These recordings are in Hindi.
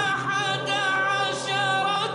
11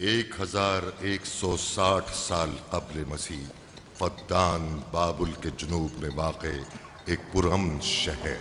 एक 1160 साल कब्ल मसीह फद्दान बाबुल के जुनूब में वाक़े एक पुरअमन शहर।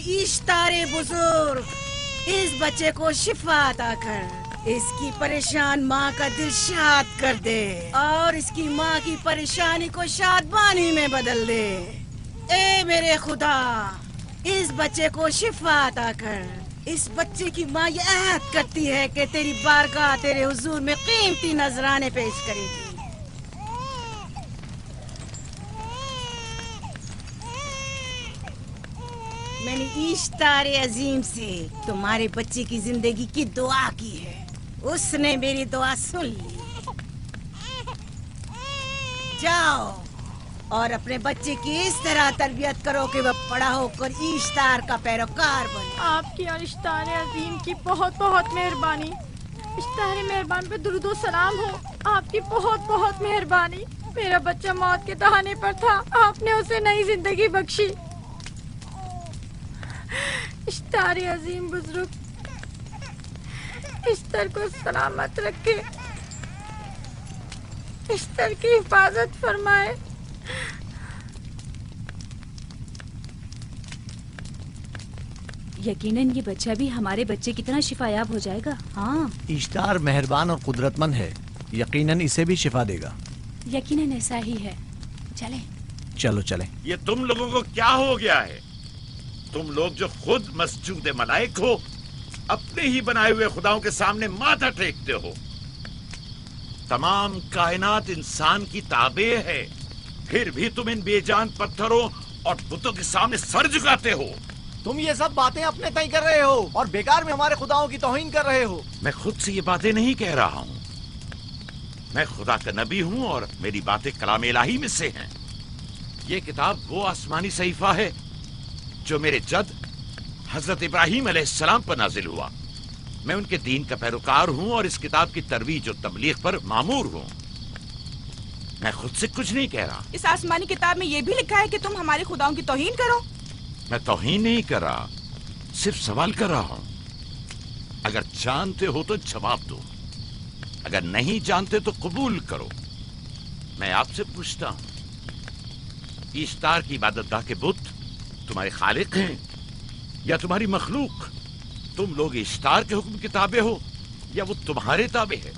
इश्तारे बुजुर्ग, इस बच्चे को शिफा अता कर, इसकी परेशान माँ का दिल शाद कर दे और इसकी माँ की परेशानी को शादबानी में बदल दे। ए मेरे खुदा, इस बच्चे को शिफा अता कर। इस बच्चे की माँ ये अहद करती है कि तेरी बारगाह तेरे हुजूर में कीमती नजराने पेश करेगी। मैंने इश्तारे अजीम से तुम्हारे बच्चे की जिंदगी की दुआ की है, उसने मेरी दुआ सुन ली। जाओ और अपने बच्चे की इस तरह तरबियत करो कि वह बड़ा होकर इश्तार का पैरोकार बने। आपकी और इश्तारे अजीम की बहुत बहुत मेहरबानी। इश्तारे मेहरबान पे दुरूदो सलाम हो। आपकी बहुत बहुत मेहरबानी। मेरा बच्चा मौत के दहाने पर था, आपने उसे नई जिंदगी बख्शी। इश्तारे अजीम बुजुर्ग, इश्तर को सलामत रखे, इश्तर की हिफाजत फरमाए। यकीनन ये बच्चा भी हमारे बच्चे की तरह शिफायाब हो जाएगा। हाँ, इश्तार मेहरबान और कुदरतमंद है, यकीनन इसे भी शिफा देगा। यकीनन ऐसा ही है। चलें। चलो चलें। ये तुम लोगों को क्या हो गया है? तुम लोग जो खुद मस्जूद मलाइक हो, अपने ही बनाए हुए खुदाओं के सामने माथा टेकते हो। तमाम कायनात इंसान की ताबे है, फिर भी तुम इन बेजान पत्थरों और बुतों के सामने सर झुकाते हो। तुम ये सब बातें अपने तय कर रहे हो और बेकार में हमारे खुदाओं की तौहीन कर रहे हो। मैं खुद से ये बातें नहीं कह रहा हूँ। मैं खुदा का नबी हूँ और मेरी बातें कलाम इलाही में से हैं। ये किताब वो आसमानी सहीफा है जो मेरे जद हजरत इब्राहिम अलैहिस्सलाम पर नाजिल हुआ। मैं उनके दीन का पैरोकार हूँ और इस किताब की तरवीज और तबलीग पर मामूर हूँ। मैं खुद से कुछ नहीं कह रहा। इस आसमानी किताब में ये भी लिखा है कि तुम हमारे खुदाओं की तौहीन करो। मैं तौहीन नहीं कर रहा, सिर्फ सवाल कर रहा हूँ। अगर जानते हो तो जवाब दो, अगर नहीं जानते तो कबूल करो। मैं आपसे पूछता हूँ, इश्तार की इबादतगाह के बुत तुम्हारे खालिक हैं या तुम्हारी मखलूक? तुम लोग इश्तार के हुक्म के ताबे हो या वो तुम्हारे ताबे है?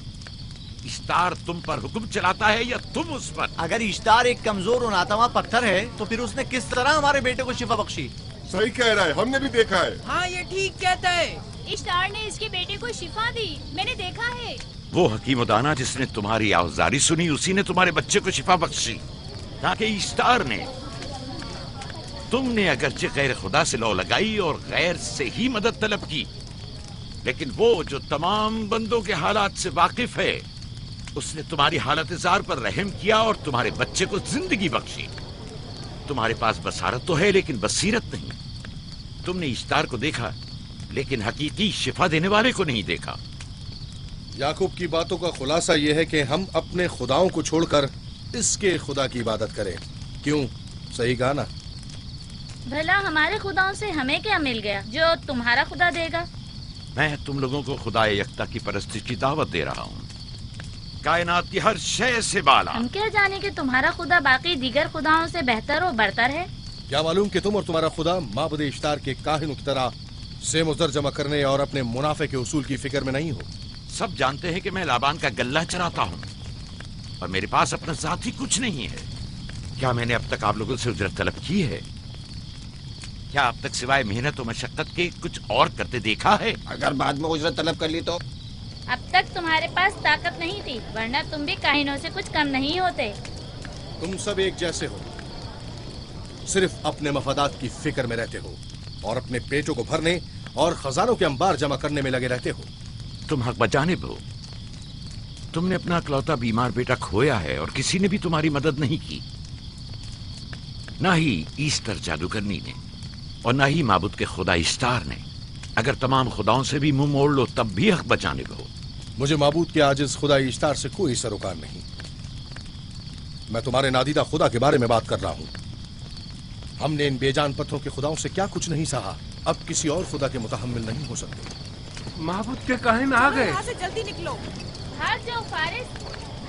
इश्तार तुम पर हुक्म चलाता है या तुम उस पर? अगर इश्तार एक कमजोर और नातवा पत्थर है तो फिर उसने किस तरह हमारे बेटे को शिफा बख्शी? सही कह रहा है, हमने भी देखा है। हाँ, ये ठीक कहता है। इश्तार ने इसके बेटे को शिफा दी, मैंने देखा है। वो हकीम दाना जिसने तुम्हारी आवाज़ारी सुनी, उसी ने तुम्हारे बच्चे को शिफा बख्शी। ताकि इश्तार ने, तुमने अगरचे गैर खुदा से लौ लगाई और गैर से ही मदद तलब की, लेकिन वो जो तमाम बंदों के हालात से वाकिफ है, उसने तुम्हारी हालत जार पर रहम किया और तुम्हारे बच्चे को जिंदगी बख्शी। तुम्हारे पास बसारत तो है लेकिन बसीरत नहीं। तुमने इश्तार को देखा लेकिन हकीकी शिफा देने वाले को नहीं देखा। याकूब की बातों का खुलासा यह है कि हम अपने खुदाओं को छोड़कर इसके खुदा की इबादत करें। क्यों? सही कहा ना? भला हमारे खुदाओं से हमें क्या मिल गया जो तुम्हारा खुदा देगा? मैं तुम लोगों को खुदा यकता की परस्ती की दावत दे रहा हूँ, कायनात की हर शय से बाला। हम क्या जाने कि तुम्हारा खुदा बाकी दीगर खुदाओं से बेहतर और बरतर है? क्या मालूम कि तुम और तुम्हारा खुदा माबुद इश्तार के काहिनों की तरह सेम उज़र जमा करने और अपने मुनाफे के उसूल की फिक्र में नहीं हो। सब जानते हैं कि मैं लाबान का गल्ला चराता हूँ और मेरे पास अपना जाती कुछ नहीं है। क्या मैंने अब तक आप लोगों से उजरत तलब की है? क्या अब तक सिवाय मेहनत और मशक्कत के कुछ और करते देखा है? अगर बाद में उजरत तलब कर ली तो? अब तक तुम्हारे पास ताकत नहीं थी, वरना तुम भी काहिनों से कुछ कम नहीं होते। तुम सब एक जैसे हो, सिर्फ अपने मफादात की फिक्र में रहते हो और अपने पेटों को भरने और खजानों के अंबार जमा करने में लगे रहते हो। तुम हक बजानिब हो। तुमने अपना इकलौता बीमार बेटा खोया है और किसी ने भी तुम्हारी मदद नहीं की, ना ही ईस्टर जादूगरनी ने और ना ही माबुद के खुदा इश्तार ने। अगर तमाम खुदाओं से भी मुंह मोड़ लो तब भी हक बजानिब हो। मुझे माबूद के आजिज खुदा इश्तार से कोई सरोकार नहीं। मैं तुम्हारे नादीदा खुदा के बारे में बात कर रहा हूँ। हमने इन बेजान पत्थरों के खुदाओं से क्या कुछ नहीं सहा, अब किसी और खुदा के मुतहम्मिल नहीं हो सकते। माबूद के काहिन आ गए। यहाँ से जल्दी निकलो। भाग जाओ फारिस,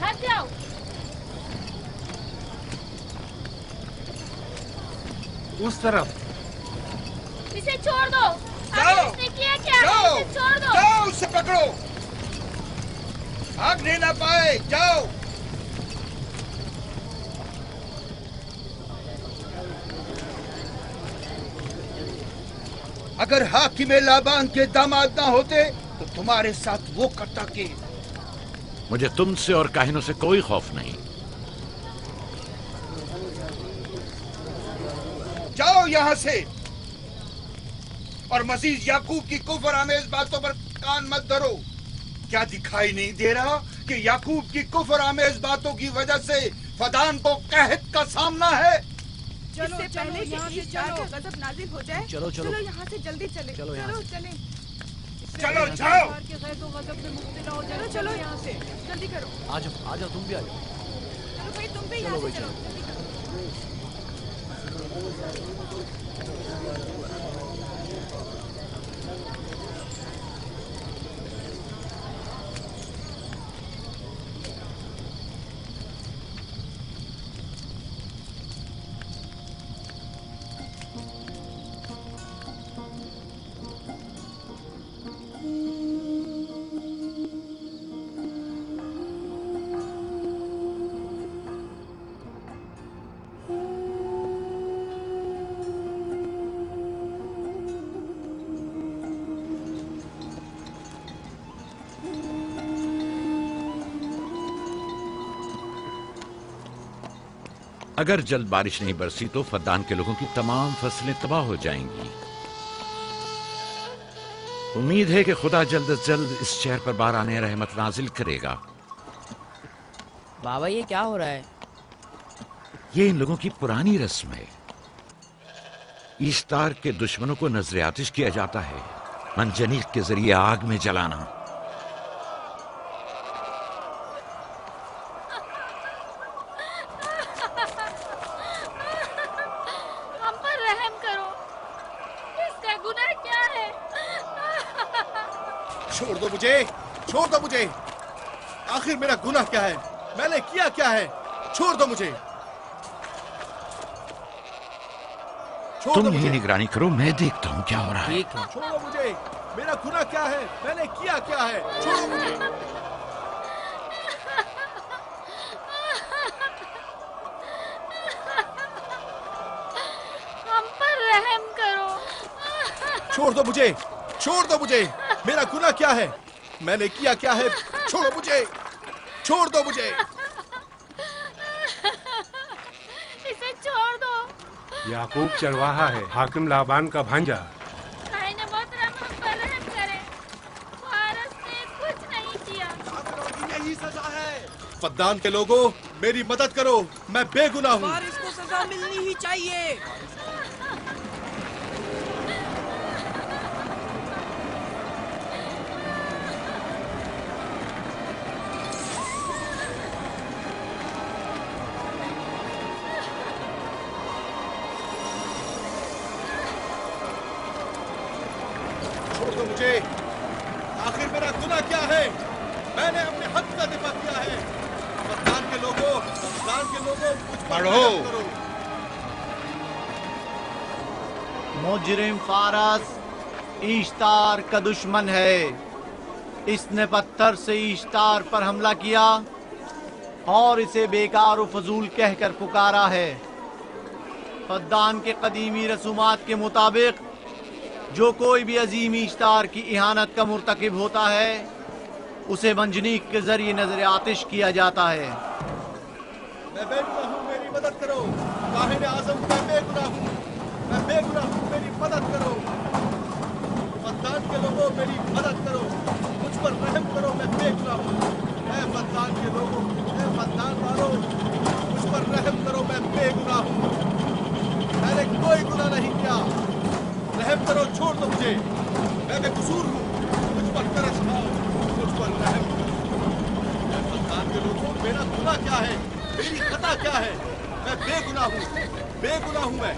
भाग जाओ। उस तरफ। इसे छोड़ दो। जाओ, इसने किया क्या? जाओ, इसे छोड़ दो। जाओ, उसे पकड़ो। भागने ना पाए, जाओ। अगर हाकिम लाबान के दामाद ना होते तो तुम्हारे साथ वो करता के। मुझे तुमसे और काहिनों से कोई खौफ नहीं। जाओ यहाँ से और मजीद याकूब की कुफर आमेज बातों पर कान मत धरो। क्या दिखाई नहीं दे रहा कि याकूब की कुफर आमेज बातों की वजह से फदान को कहत का सामना है? चलो पहले यहाँ से चलो, गजब नाजिल हो जाए। चलो चलो चलो यहाँ से जल्दी चले। चलो यहाँ से। चले। चलो जाओ। चलो चलो यहाँ से जल्दी करो। आ जाओ तुम भी आ जाओ। चलो भाई तुम भी यहाँ से चलो। अगर जल्द बारिश नहीं बरसी तो फद्दान के लोगों की तमाम फसलें तबाह हो जाएंगी। उम्मीद है कि खुदा जल्द से जल्द इस शहर पर बाराने रहमत नाजिल करेगा। बाबा ये क्या हो रहा है? ये इन लोगों की पुरानी रस्म है। ईस्तार के दुश्मनों को नजर आतिश किया जाता है, मंजनीक के जरिए आग में जलाना। हम पर रहम करो, इसका गुनाह क्या है? छोड़ दो मुझे, छोड़ दो मुझे। आखिर मेरा गुनाह क्या है? मैंने किया क्या है? छोड़ दो मुझे। तुम ही निगरानी करो, मैं देखता हूँ क्या हो रहा है। ठीक है। छोड़ो मुझे। मेरा गुनाह क्या है? मैंने किया क्या है? छोड़ो मुझे। हम पर रहम करो। छोड़ दो मुझे, छोड़ दो मुझे। मेरा गुनाह क्या है? मैंने किया क्या है? छोड़ो मुझे, छोड़ दो मुझे। इसे छोड़ दो। याकूब चरवाहा है, हाकिम लाबान का भांजा। खाइने मोहतरम हम पर रहम करे। फारस ने कुछ नहीं किया। यही सजा है। फद्दान के लोगों, मेरी मदद करो, मैं बेगुनाह हूँ। फारिस को सजा मिलनी ही चाहिए। छोड़ दो मुझे। आखिर मेरा गुनाह क्या है? मैंने अपने हक का दिफा किया है। फद्दान के लोगों, मुझ पर रहम करो। मुजरिम फारस ईश्तार का दुश्मन है। इसने पत्थर से ईश्तार पर हमला किया और इसे बेकार और फजूल कहकर पुकारा है। फद्दान के कदीमी रसूमात के मुताबिक जो कोई भी अजीम ईश्तार की इहानत का मुर्तकिब होता है उसे मंजनीक के जरिए नजर आतिश किया जाता है। मैं बेगुनाह हूँ, मेरी मदद करो। काहिन आज़म, मैं बेगुनाह हूँ, मैं बेगुनाह हूँ, मेरी मदद करो। फद्दान के लोगों, मेरी मदद करो, मुझ पर रहम करो, मैं बेगुनाह हूँ। मैं फद्दान के लोगों, मैं फद्दान वालों, मुझ पर रहम करो, मैं बेगुनाह हूँ। मैंने कोई गुनाह नहीं किया, रहम करो, छोड़ दो मुझे। मैं बेकसूर हूँ, मुझ पर तरस खाओ, मुझ पर रहम करो। मैं फद्दान के लोगों, मेरा गुनाह क्या है? मेरी खता क्या है? मैं बेगुनाह हूँ, बेगुनाह हूँ मैं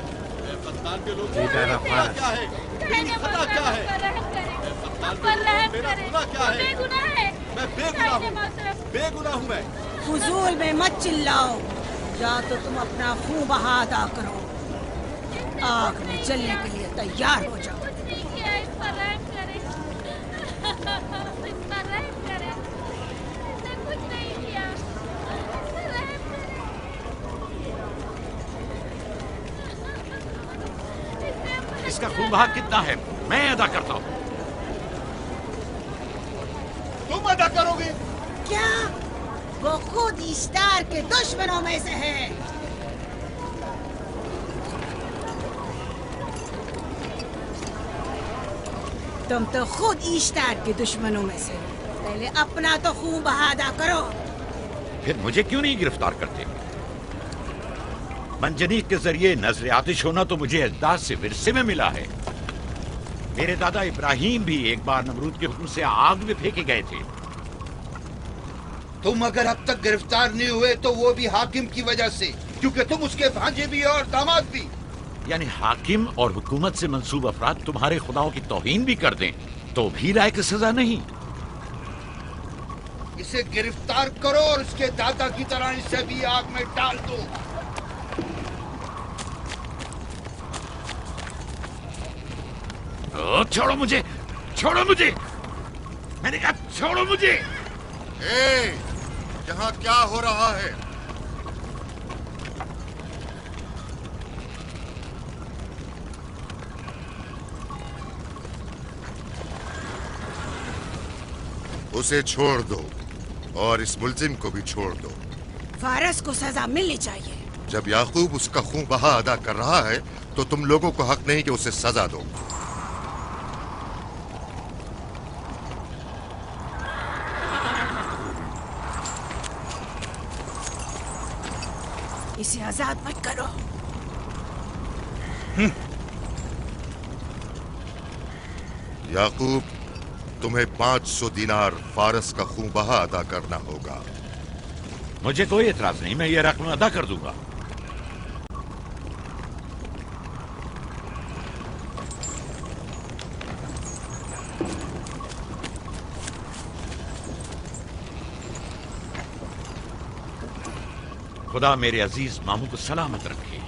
फद्दान के लोगों, मेरा गुनाह क्या है? मेरी खता क्या है? मैं फद्दान के लोगों, मेरा गुनाह क्या है? मैं बेगुनाह हूँ, बेगुनाह हूँ मैं। फुजूल में मत चिल्लाओ, या तो तुम अपना खून बहा अदा करो। आग में जलने के लिए तैयार हो जाओ। इसका खून बहा कितना है मैं अदा करता हूँ। तुम अदा करोगे? क्या? वो खुद इश्तार के दुश्मनों में से है। तुम तो खुद इश्तार के दुश्मनों में से। पहले अपना तो खून बहा अदा करो। फिर मुझे क्यों नहीं गिरफ्तार करते? मंजनीक के जरिए नजर आतिश होना तो मुझे अजदाद से विरसे में मिला है। मेरे दादा इब्राहिम भी एक बार नमरूद के हुक्म से आग में फेंके गए थे। तुम अगर अब तक गिरफ्तार नहीं हुए तो वो भी हाकिम की वजह से, क्योंकि तुम उसके भांजे भी और दामाद भी। यानी हाकिम और हुकूमत से मंसूब अफराद तुम्हारे खुदाओं की तौहीन भी कर दें तो भी लायक सजा नहीं। इसे गिरफ्तार करो और उसके दादा की तरह इसे भी आग में डाल दो। छोड़ो मुझे, छोड़ो मुझे, मैंने कहा छोड़ो मुझे। यहाँ क्या हो रहा है? उसे छोड़ दो और इस मुल्जिम को भी छोड़ दो। फारस को सजा मिलनी चाहिए। जब याकूब उसका खून बहा अदा कर रहा है तो तुम लोगों को हक नहीं कि उसे सजा दो। इसे आजाद मत करो। याकूब, तुम्हें 500 दिनार फारस का खून बहा अदा करना होगा। मुझे कोई एतराज नहीं, मैं ये रकम अदा कर दूंगा। खुदा मेरे अजीज मामू को सलामत रखे।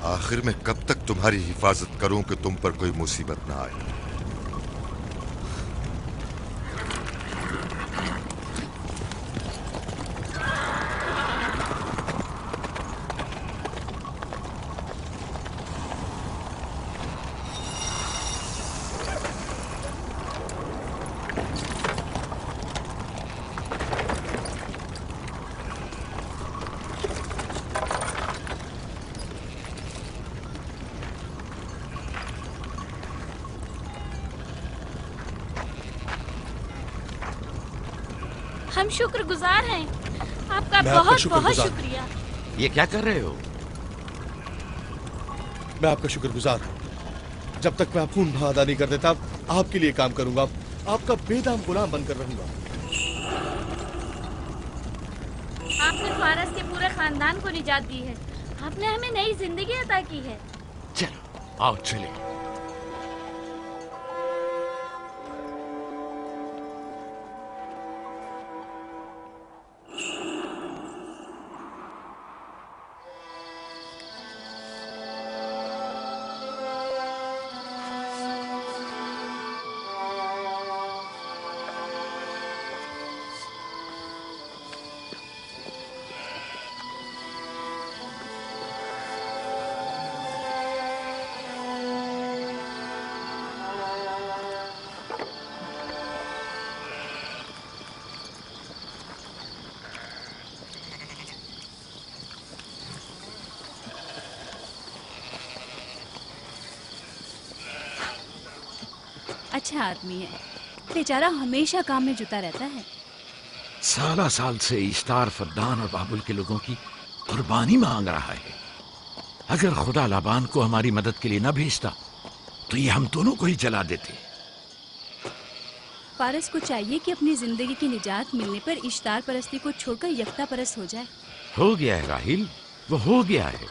आखिर में कब तक तुम्हारी हिफाजत करूं कि तुम पर कोई मुसीबत ना आए? हम शुक्रगुजार हैं आपका, बहुत बहुत शुक्रिया। ये क्या कर रहे हो? मैं आपका शुक्रगुजार हूँ। जब तक मैं खून बहा अदा नहीं कर देता आपके लिए काम करूंगा, आपका बेदाम गुलाम बनकर रहूंगा। आपने फारस के पूरे खानदान को निजात दी है, आपने हमें नई जिंदगी अता की है। चलो आओ चले। अच्छा आदमी है, बेचारा हमेशा काम में जुटा रहता है। साला साल से इश्तार, फद्दान और बाबुल के लोगों की कुर्बानी मांग रहा है। अगर खुदा लाबान को हमारी मदद के लिए न भेजता तो ये हम दोनों को ही जला देते। फारस को चाहिए कि अपनी जिंदगी की निजात मिलने पर इश्तार परस्ती को छोड़कर यकता परस्त हो जाए। हो गया है राहिल, वो हो गया है।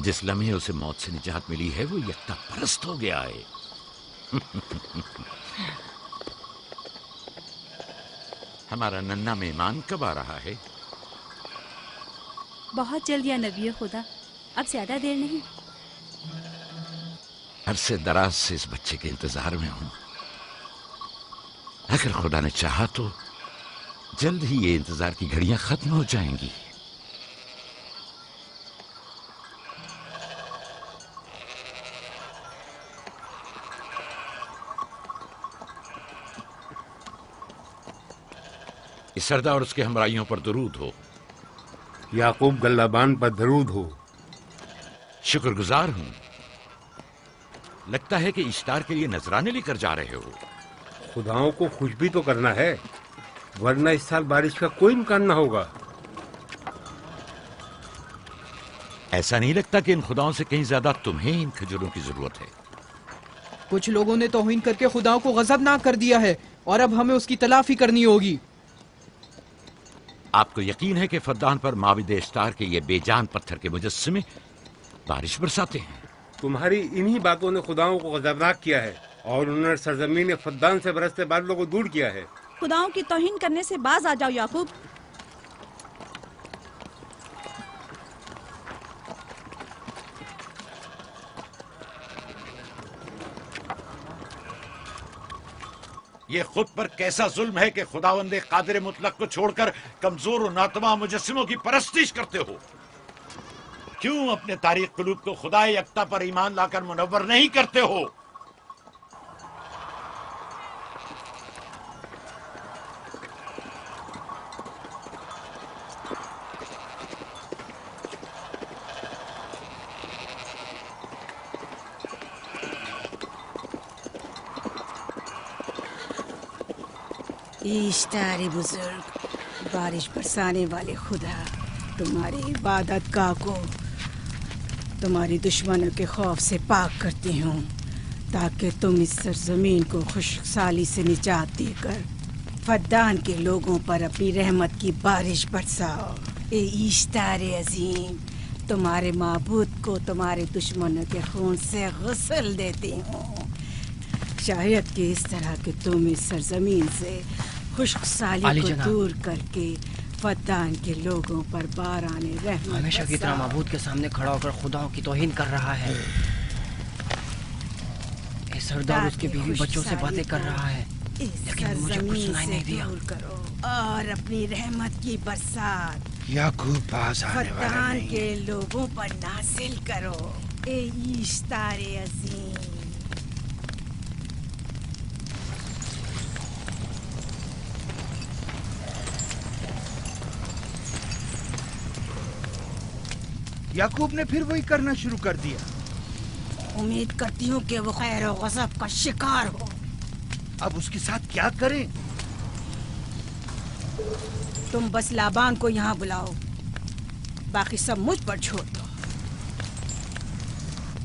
जिस लम्हे उसे मौत से निजात मिली है वो यकता परस्त हो गया है। हमारा नन्ना मेहमान कब आ रहा है? बहुत जल्द या नबी खुदा, अब ज्यादा देर नहीं। अरसे दराज से इस बच्चे के इंतजार में हूं। अगर खुदा ने चाहा तो जल्द ही ये इंतजार की घड़ियां खत्म हो जाएंगी। इस सरदार और उसके हमराइयों पर दरूद हो। याकूब गल्लाबान पर दरूद हो। शुक्रगुजार हूं। लगता है कि इश्तार के लिए नजराने लेकर जा रहे हो। खुदाओं को खुश भी तो करना है, वरना इस साल बारिश का कोई इम्कान ना होगा। ऐसा नहीं लगता कि इन खुदाओं से कहीं ज्यादा तुम्हें इन खजूरों की जरूरत है? कुछ लोगों ने तौहीन करके खुदाओं को गजबनाक कर दिया है और अब हमें उसकी तलाफी करनी होगी। आपको यकीन है कि फद्दान पर माबिद इश्तार के ये बेजान पत्थर के मुजस्समे बारिश बरसाते हैं? तुम्हारी इन्हीं बातों ने खुदाओं को गजबनाक किया है और उन्होंने सरजमीन फद्दान से बरसते बादलों को दूर किया है। खुदाओं की तौहीन करने से बाज आ जाओ याकूब। ये खुद पर कैसा जुल्म है कि खुदावंदे कादिर मुतलक को छोड़कर कमजोर और नातमा मुजस्सिमों की परस्तिश करते हो। क्यों अपने तारीख कुलूब को खुदाए यक्ता पर ईमान लाकर मुनव्वर नहीं करते हो? इश्तार बुजुर्ग, बारिश बरसाने वाले खुदा, तुम्हारी इबादत गाह को तुम्हारी दुश्मनों के खौफ से पाक करती हूँ, ताकि तुम इस सरजमीन को खुशहाली से निजात देकर फद्दान के लोगों पर अपनी रहमत की बारिश बरसाओ। ए इश्तार अजीम, तुम्हारे माबूद को तुम्हारे दुश्मनों के खून से गुस्ल देती हूँ। शायद कि इस तरह के तुम इस सरजमीन से खुशहाली को दूर करके फद्दान के लोगों पर बाराने रहमत हमेशा की तरह माबूद के सामने खड़ा होकर खुदाओं की तौहीन कर रहा है। ये सरदार उसके बीवी बच्चों से बातें कर रहा है, लेकिन मुझे कुछ सुनाई नहीं दिया। करो और अपनी रहमत की बरसात याकूब पास आने वाला फद्दान नहीं। के लोगों पर नासिल करो। ए इश्तार अजीम, याकूब ने फिर वही करना शुरू कर दिया। उम्मीद करती हूँ कि वो खैर और गज़ब का शिकार हो। अब उसके साथ क्या करें? तुम बस लाबान को यहाँ बुलाओ, बाकी सब मुझ पर छोड़ दो।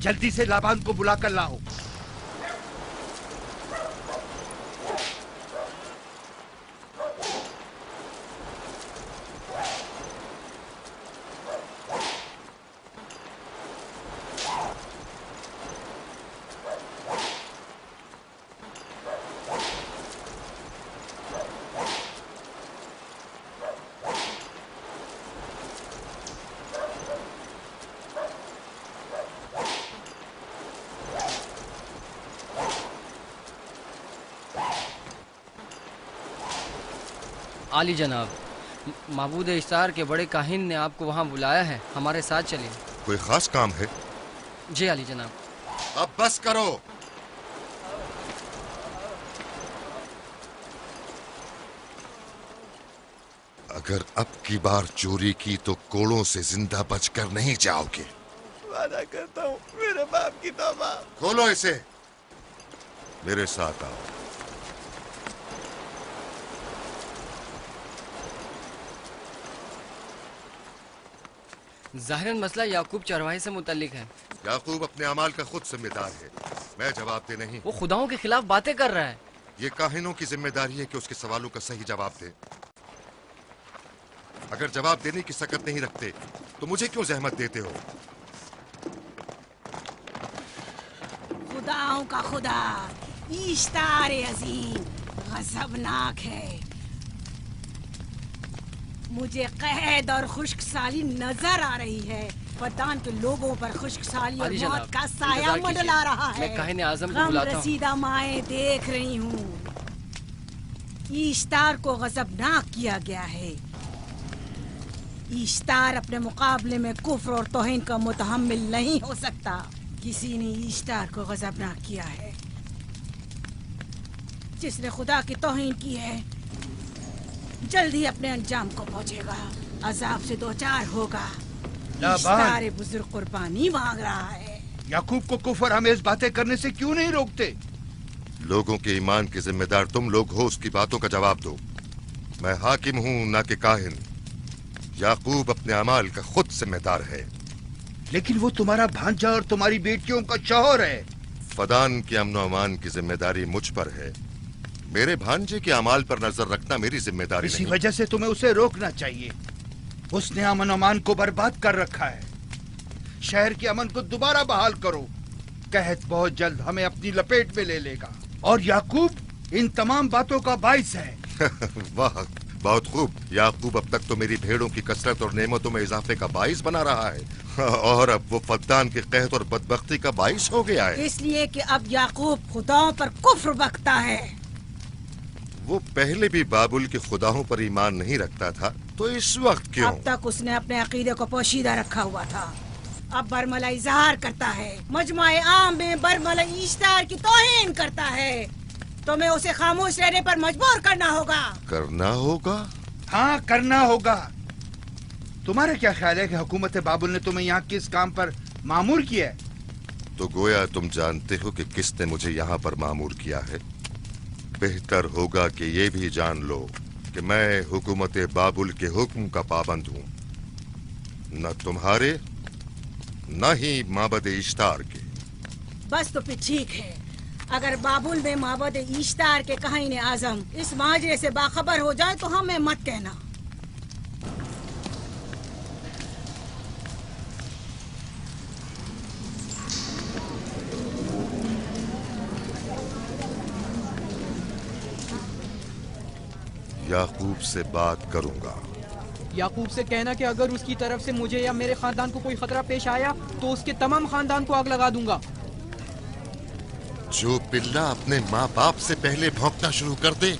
जल्दी से लाबान को बुला कर लाओ। आली जनाब, माबूद इश्तार के बड़े काहिन ने आपको वहाँ बुलाया है, हमारे साथ चलिए। कोई खास काम है? जी आली जनाब। अब बस करो। अगर अब की बार चोरी की तो कोड़ों से जिंदा बचकर नहीं जाओगे। वादा करता हूँ, मेरे बाप की तौबा। खोलो इसे, मेरे साथ आओ। जाहिरन मसला याकूब चरवाहे से मुतल्लिक है। याकूब अपने अमाल का खुद जिम्मेदार है, मैं जवाब दे नहीं। वो खुदाओं के खिलाफ बातें कर रहा है। ये काहिनों की जिम्मेदारी है कि उसके सवालों का सही जवाब दे। अगर जवाब देने की सकत नहीं रखते तो मुझे क्यों जहमत देते हो? खुदाओं का खुदा इश्तार अजीम गजबनाक है। मुझे कैद और खुशकसाली नजर आ रही है। फद्दान के लोगों पर खुशकसाली और मौत का साया मंडला रहा है। मैं काहिन आज़म को गम बुलाता हूं। रसीदा माएं देख रही हूँ। इश्तार को गजबनाक किया गया है। इश्तार अपने मुकाबले में कुफ्र और तौहीन का मुतहम्मिल नहीं हो सकता। किसी ने इश्तार को गजबनाक किया है। जिसने खुदा की तौहीन की है जल्दी अपने अंजाम को पहुंचेगा। अजाब से दो चार होगा। लाबान। इश्तार बुजुर्ग कुर्बानी मांग रहा है। याकूब को कुफर आमेज बातें करने से क्यों नहीं रोकते? लोगों के ईमान के जिम्मेदार तुम लोग हो, उसकी बातों का जवाब दो। मैं हाकिम हूँ ना कि काहिन। याकूब अपने अमाल का खुद जिम्मेदार है। लेकिन वो तुम्हारा भांजा और तुम्हारी बेटियों का शौहर है। फदान के अमन अमान की जिम्मेदारी मुझ पर है। मेरे भांजे के अमाल पर नजर रखना मेरी जिम्मेदारी इसी नहीं। वजह से तुम्हें उसे रोकना चाहिए। उसने अमन अमान को बर्बाद कर रखा है। शहर के अमन को दोबारा बहाल करो। कहत बहुत जल्द हमें अपनी लपेट में ले लेगा और याकूब इन तमाम बातों का बाइस है। वाह, बहुत खूब। याकूब अब तक तो मेरी भेड़ों की कसरत और नेमतों में इजाफे का बाइस बना रहा है और अब वो फद्दान के कहत और बदबख्ती का बाइस हो गया है। इसलिए कि अब याकूब खुदाओं पर कुफ्र बकता है। वो पहले भी बाबुल के खुदाओं पर ईमान नहीं रखता था, तो इस वक्त क्यों? अब तक उसने अपने अकीदे को पोशीदा रखा हुआ था। अब बरमला इजहार करता है, मजमाए आम में बरमला इश्तार की तौहीन करता है। तुम्हें उसे खामोश रहने पर मजबूर करना होगा। करना होगा? हाँ, करना होगा। तुम्हारा क्या ख्याल है कि हुकूमत बाबुल ने तुम्हें यहाँ किस काम पर मामूर किया है? तो गोया तुम जानते हो कि किसने मुझे यहाँ पर मामूर किया है। बेहतर होगा कि ये भी जान लो कि मैं हुकूमत बाबुल के हुक्म का पाबंद हूँ, न तुम्हारे न ही माबद इश्तार के। बस तो फिर ठीक है। अगर बाबुल में माबद इश्तार के काहिन आजम इस माजरे से बाखबर हो जाए तो हमें मत कहना। याकूब से बात करूंगा। याकूब से कहना कि अगर उसकी तरफ से मुझे या मेरे खानदान को कोई खतरा पेश आया तो उसके तमाम खानदान को आग लगा दूंगा। जो पिल्ला अपने माँ बाप से पहले भौंकना शुरू कर दे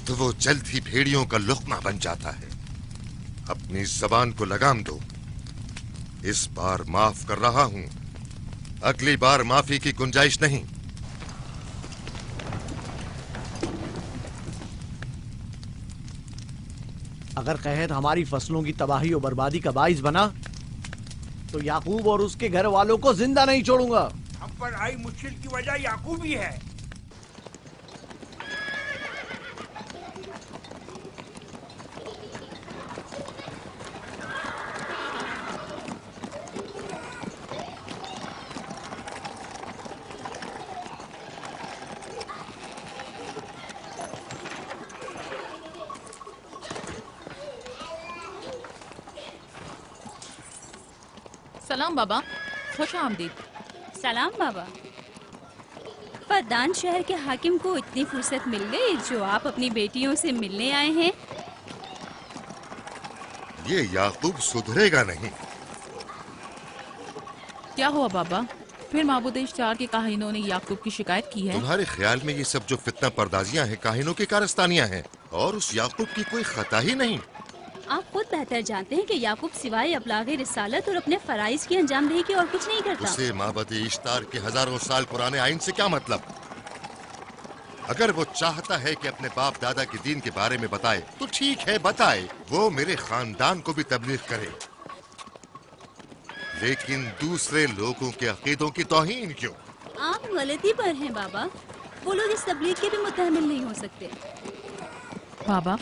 तो वो जल्द ही भेड़ियों का लुक़मा बन जाता है। अपनी जबान को लगाम दो। इस बार माफ कर रहा हूँ, अगली बार माफी की गुंजाइश नहीं। अगर कहत हमारी फसलों की तबाही और बर्बादी का बाइस बना तो याकूब और उसके घर वालों को जिंदा नहीं छोड़ूंगा। हम पर आई मुश्किल की वजह याकूब ही है। सलाम बाबा, खुश आमदीद। सलाम बाबा। फद्दान शहर के हाकिम को इतनी फुर्सत मिल गई जो आप अपनी बेटियों से मिलने आए हैं। ये याकूब सुधरेगा नहीं। क्या हुआ बाबा? फिर माबूद इश्तार के काहिनों ने याकूब की शिकायत की है? तुम्हारे ख्याल में ये सब जो फितना पर्दाजियां हैं काहिनों की कारस्तानियां हैं और उस याकूब की कोई खता ही नहीं। आप खुद बेहतर जानते हैं कि याकूब सिवाय अबलागे रिसालत और अपने फराइज की अंजामदही के और कुछ नहीं करता। उसे माबद इश्तार के हजारों साल पुराने आइन से क्या मतलब? अगर वो चाहता है कि अपने बाप दादा के दीन के बारे में बताए तो ठीक है, बताए। वो मेरे खानदान को भी तबलीग करे, लेकिन दूसरे लोगों के अकीदों की तौहीन क्यों? आप गलती पर हैं बाबा। वो लोग इस तबलीग के भी मुतहमिल नहीं हो सकते। बाबा,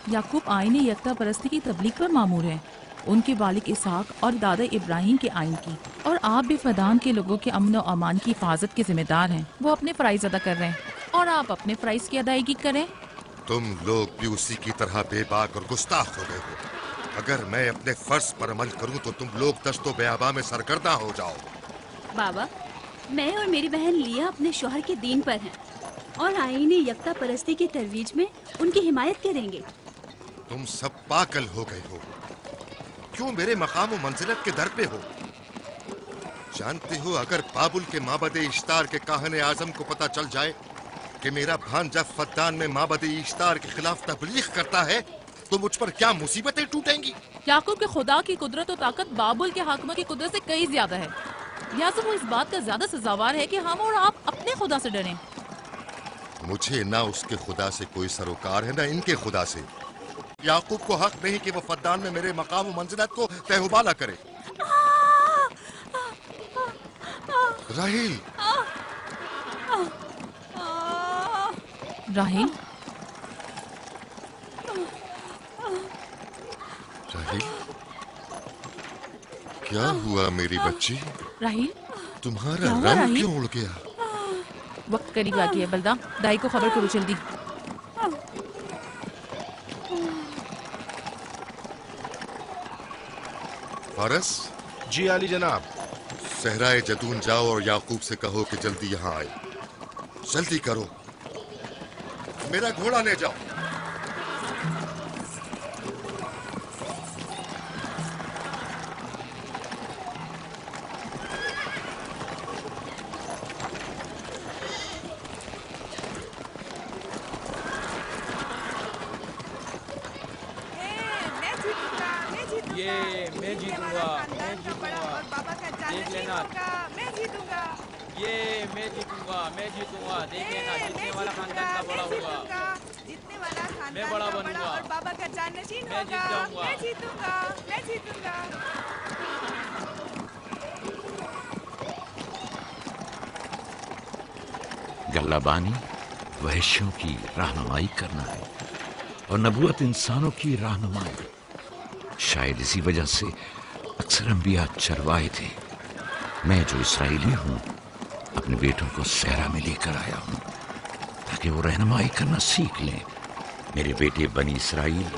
याकूब आईने यकता परस्ती की तबलीग पर मामूर है, उनके वालिद इसहाक और दादा इब्राहिम के आइन की। और आप भी फदान के लोगों के अमन और अमान की हिफाजत के जिम्मेदार हैं। वो अपने फराइज अदा कर रहे हैं और आप अपने फराइज की अदायगी करें। तुम लोग भी उसी की तरह बेबाक और गुस्ताख हो गए हो। अगर मैं अपने फर्ज पर अमल करूं तो तुम लोग दस्तो बेआबा में सरगर्दा हो जाओ। बाबा, मैं और मेरी बहन लिया अपने शौहर के दीन पर हैं और आईने यकता परस्ती की तरवीज में उनकी हिमायत करेंगे। तुम सब पागल हो गए हो। क्यों मेरे मकाम और मंजिलत के दर पे हो? जानते हो, अगर बाबुल के माबद इश्तार के काहने आजम को पता चल जाए कि मेरा भांजा फद्दान में माबद इश्तार के खिलाफ तबलीग करता है तो मुझ पर क्या मुसीबतें टूटेंगी। याकूब के खुदा की कुदरत और ताकत बाबुल के हाकिम की कुदरत से कई ज्यादा है। या तो वो इस बात का ज्यादा सजावार है कि हम और आप अपने खुदा से डरें। मुझे ना उसके खुदा से कोई सरोकार है ना इनके खुदा से। याकूब को हक नहीं कि वो फद्दान में मेरे मकाम और मंजिलत को तहबाला करे। राहिल, राहिल, राहिल, क्या हुआ मेरी बच्ची? राहिल, तुम्हारा क्या हुआ, रंग राहिल? क्यों उड़ गया? वक्त करीब आ गया। बलदा, दाई को खबर करो जल्दी। फारस? जी आली जनाब। सहराए जदून जाओ और याकूब से कहो कि जल्दी यहाँ आए। जल्दी करो, मेरा घोड़ा ले जाओ। ये मैं जीतूंगा, मैं जीतूंगा। देख लेना, मैं जीतूंगा। ये मैं जीतूंगा, मैं जीतूंगा। देख लेना, जीतने वाला खानदान का बड़ा होगा। जीतने वाला खानदान मैं बड़ा का बनूंगा। और बाबा का जाननशीन मैं जीत होगा। जाऊंगा। मैं जीतूंगा, मैं जीतूंगा। गल्लाबानी वहशियों की रहनुमाई करना है और नबूवत इंसानों की रहनुमाई। शायद इसी वजह से अक्सर अंबिया चरवाए थे। मैं जो इसराइली हूँ अपने बेटों को सहरा में लेकर आया हूँ ताकि वो रहनुमाई करना सीख लें। मेरे बेटे बनी इसराइल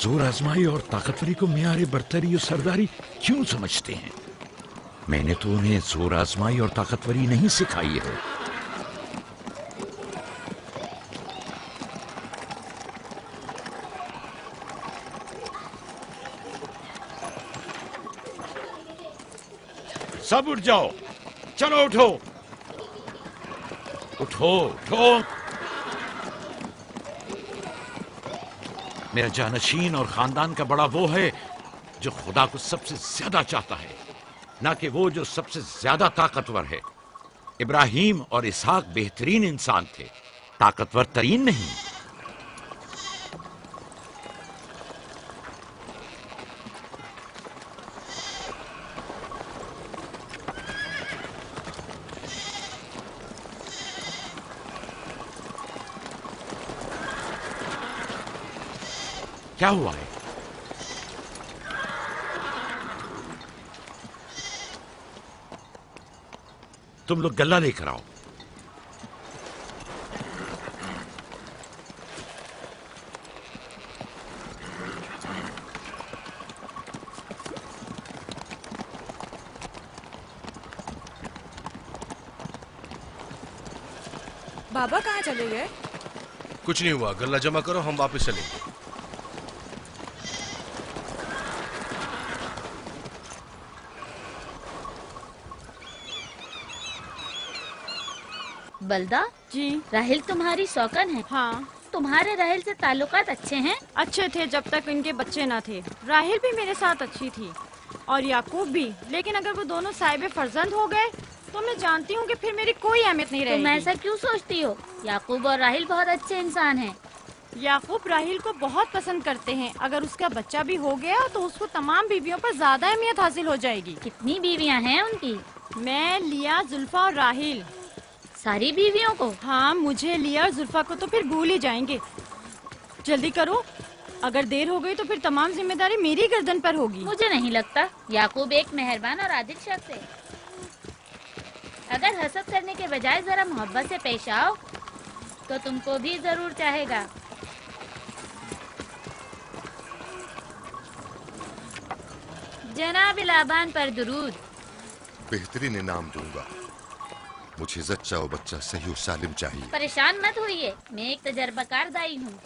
जोर आजमाई और ताकतवरी को मियारे बरतरी और सरदारी क्यों समझते हैं? मैंने तो उन्हें जोर आजमाई और ताकतवरी नहीं सिखाई है। सब उठ जाओ, चलो उठो, उठो, उठो। मेरा जानशीन और खानदान का बड़ा वो है जो खुदा को सबसे ज्यादा चाहता है, ना कि वो जो सबसे ज्यादा ताकतवर है। इब्राहिम और इसहाक बेहतरीन इंसान थे, ताकतवर तरीन नहीं। क्या हुआ है? तुम लोग गल्ला लेकर आओ। बाबा कहाँ चले गए? कुछ नहीं हुआ, गल्ला जमा करो, हम वापस चलेंगे। बलदा जी, राहिल तुम्हारी शौकन है। हाँ, तुम्हारे राहिल से ताल्लुकात अच्छे हैं? अच्छे थे जब तक इनके बच्चे ना थे। राहिल भी मेरे साथ अच्छी थी और याकूब भी, लेकिन अगर वो दोनों साहिब फर्जंद हो गए तो मैं जानती हूँ कि फिर मेरी कोई अहमियत नहीं रहेगी। तुम ऐसा क्यों सोचती हो? याकूब और राहिल बहुत अच्छे इंसान हैं। याकूब राहिल को बहुत पसंद करते हैं। अगर उसका बच्चा भी हो गया तो उसको तमाम बीवियों पर ज्यादा अहमियत हासिल हो जाएगी। कितनी बीवियाँ हैं उनकी? मैं, लिया, जुल्फा और राहिल। सारी बीवियों को? हाँ, मुझे, लिया और जुल्फा को तो फिर भूल ही जाएंगे। जल्दी करो, अगर देर हो गई तो फिर तमाम जिम्मेदारी मेरी गर्दन पर होगी। मुझे नहीं लगता। याकूब एक मेहरबान और आदिल शख्स है। अगर हसद करने के बजाय जरा मोहब्बत से पेश आओ तो तुमको भी जरूर चाहेगा। जनाब लाबान पर दुरूद। बेहतरीन इनाम दूंगा। मुझे जच्चा और बच्चा सही और सालिम चाहिए। परेशान मत होइए, मैं एक तजर्बाकार दाई हूँ।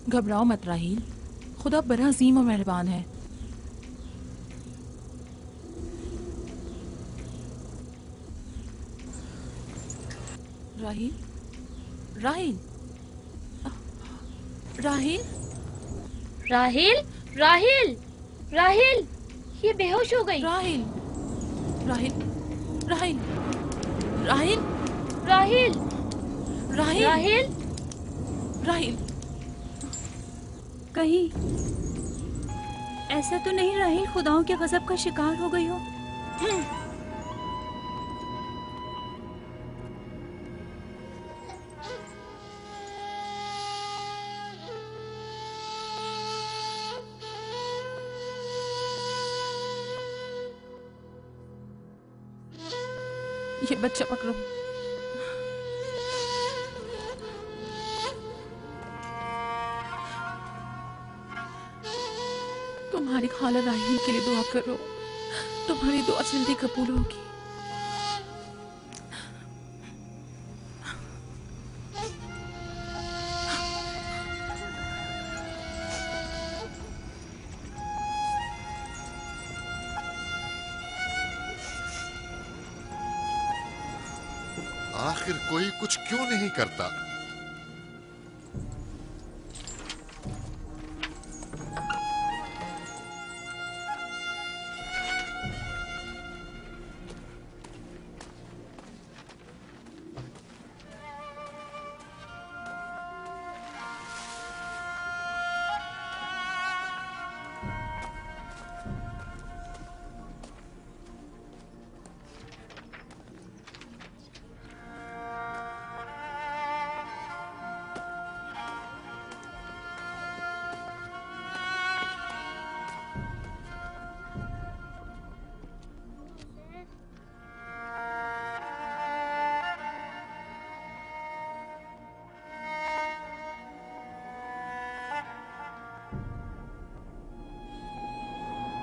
घबराओ मत राहील, खुदा बड़ा अजीम और मेहरबान है। राहील, राहील, राहील, राहील, राहील, राहील, ये बेहोश हो गई। राहील, राहील, राहील, राहील, राहील, राहील, राहील, राहील, कहीं ऐसा तो नहीं राहील खुदाओं के गजब का शिकार हो गई हो? ये बच्चा पकड़ो। तुम्हारी खाला राहील के लिए दुआ करो, तुम्हारी दुआ जल्दी कबूल होगी। आखिर कोई कुछ क्यों नहीं करता?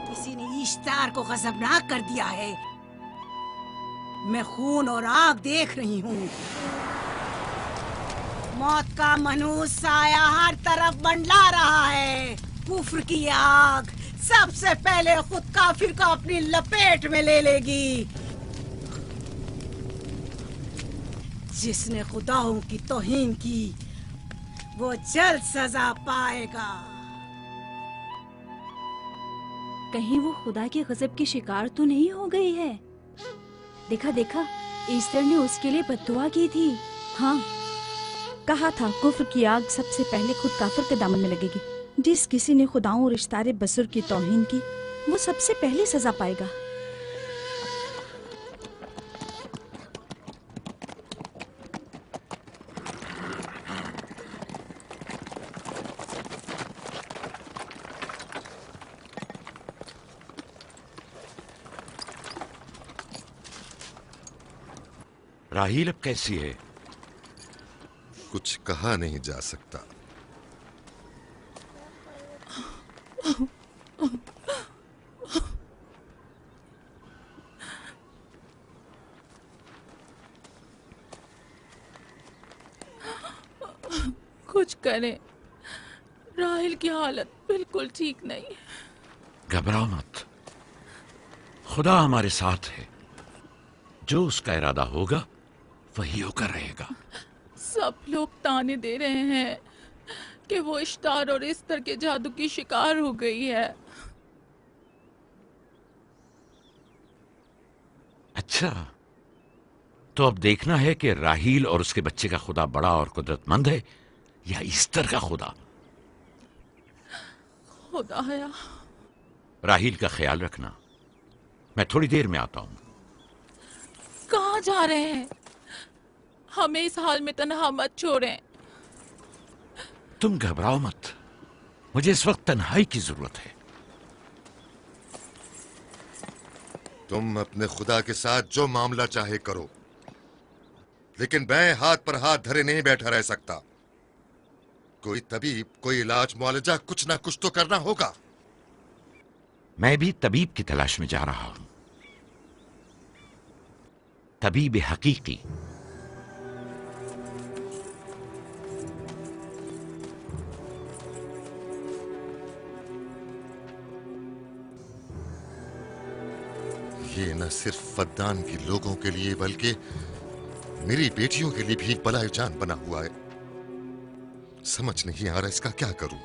किसी ने इश्तार को गजबनाक कर दिया है। मैं खून और आग देख रही हूँ। मौत का मनहूस साया हर तरफ मंडला रहा है। कुफ्र की आग सबसे पहले खुद काफिर को अपनी लपेट में ले लेगी। जिसने खुदाओं की तौहीन की वो जल्द सजा पाएगा। कहीं वो खुदा के गजब की शिकार तो नहीं हो गई है? देखा देखा, ईस्टर ने उसके लिए बद्दुआ की थी। हाँ, कहा था कुफ्र की आग सबसे पहले खुद काफिर के दामन में लगेगी। जिस किसी ने खुदाओं और इश्तारे बसुर की तौहीन की वो सबसे पहले सजा पाएगा। राहील अब कैसी है? कुछ कहा नहीं जा सकता। कुछ करें, राहील की हालत बिल्कुल ठीक नहीं है। घबराओ मत, खुदा हमारे साथ है। जो उसका इरादा होगा वही होकर रहेगा। सब लोग ताने दे रहे हैं कि वो इश्तार और इस्तर के जादू की शिकार हो गई है। अच्छा, तो अब देखना है कि राहील और उसके बच्चे का खुदा बड़ा और कुदरतमंद है या ईस्टर का खुदा। खुदाया, राहील का ख्याल रखना। मैं थोड़ी देर में आता हूं। कहाँ जा रहे हैं? हमें इस हाल में तन्हा मत छोड़ें। तुम घबराओ मत, मुझे इस वक्त तन्हाई की जरूरत है। तुम अपने खुदा के साथ जो मामला चाहे करो, लेकिन मैं हाथ पर हाथ धरे नहीं बैठा रह सकता। कोई तबीब, कोई इलाज, मुआलजा, कुछ ना कुछ तो करना होगा। मैं भी तबीब की तलाश में जा रहा हूं। तबीब हकीकी। सिर्फ फद्दान के लोगों के लिए बल्कि मेरी बेटियों के लिए भी बलाए जान बना हुआ है। समझ नहीं आ रहा इसका क्या करूं।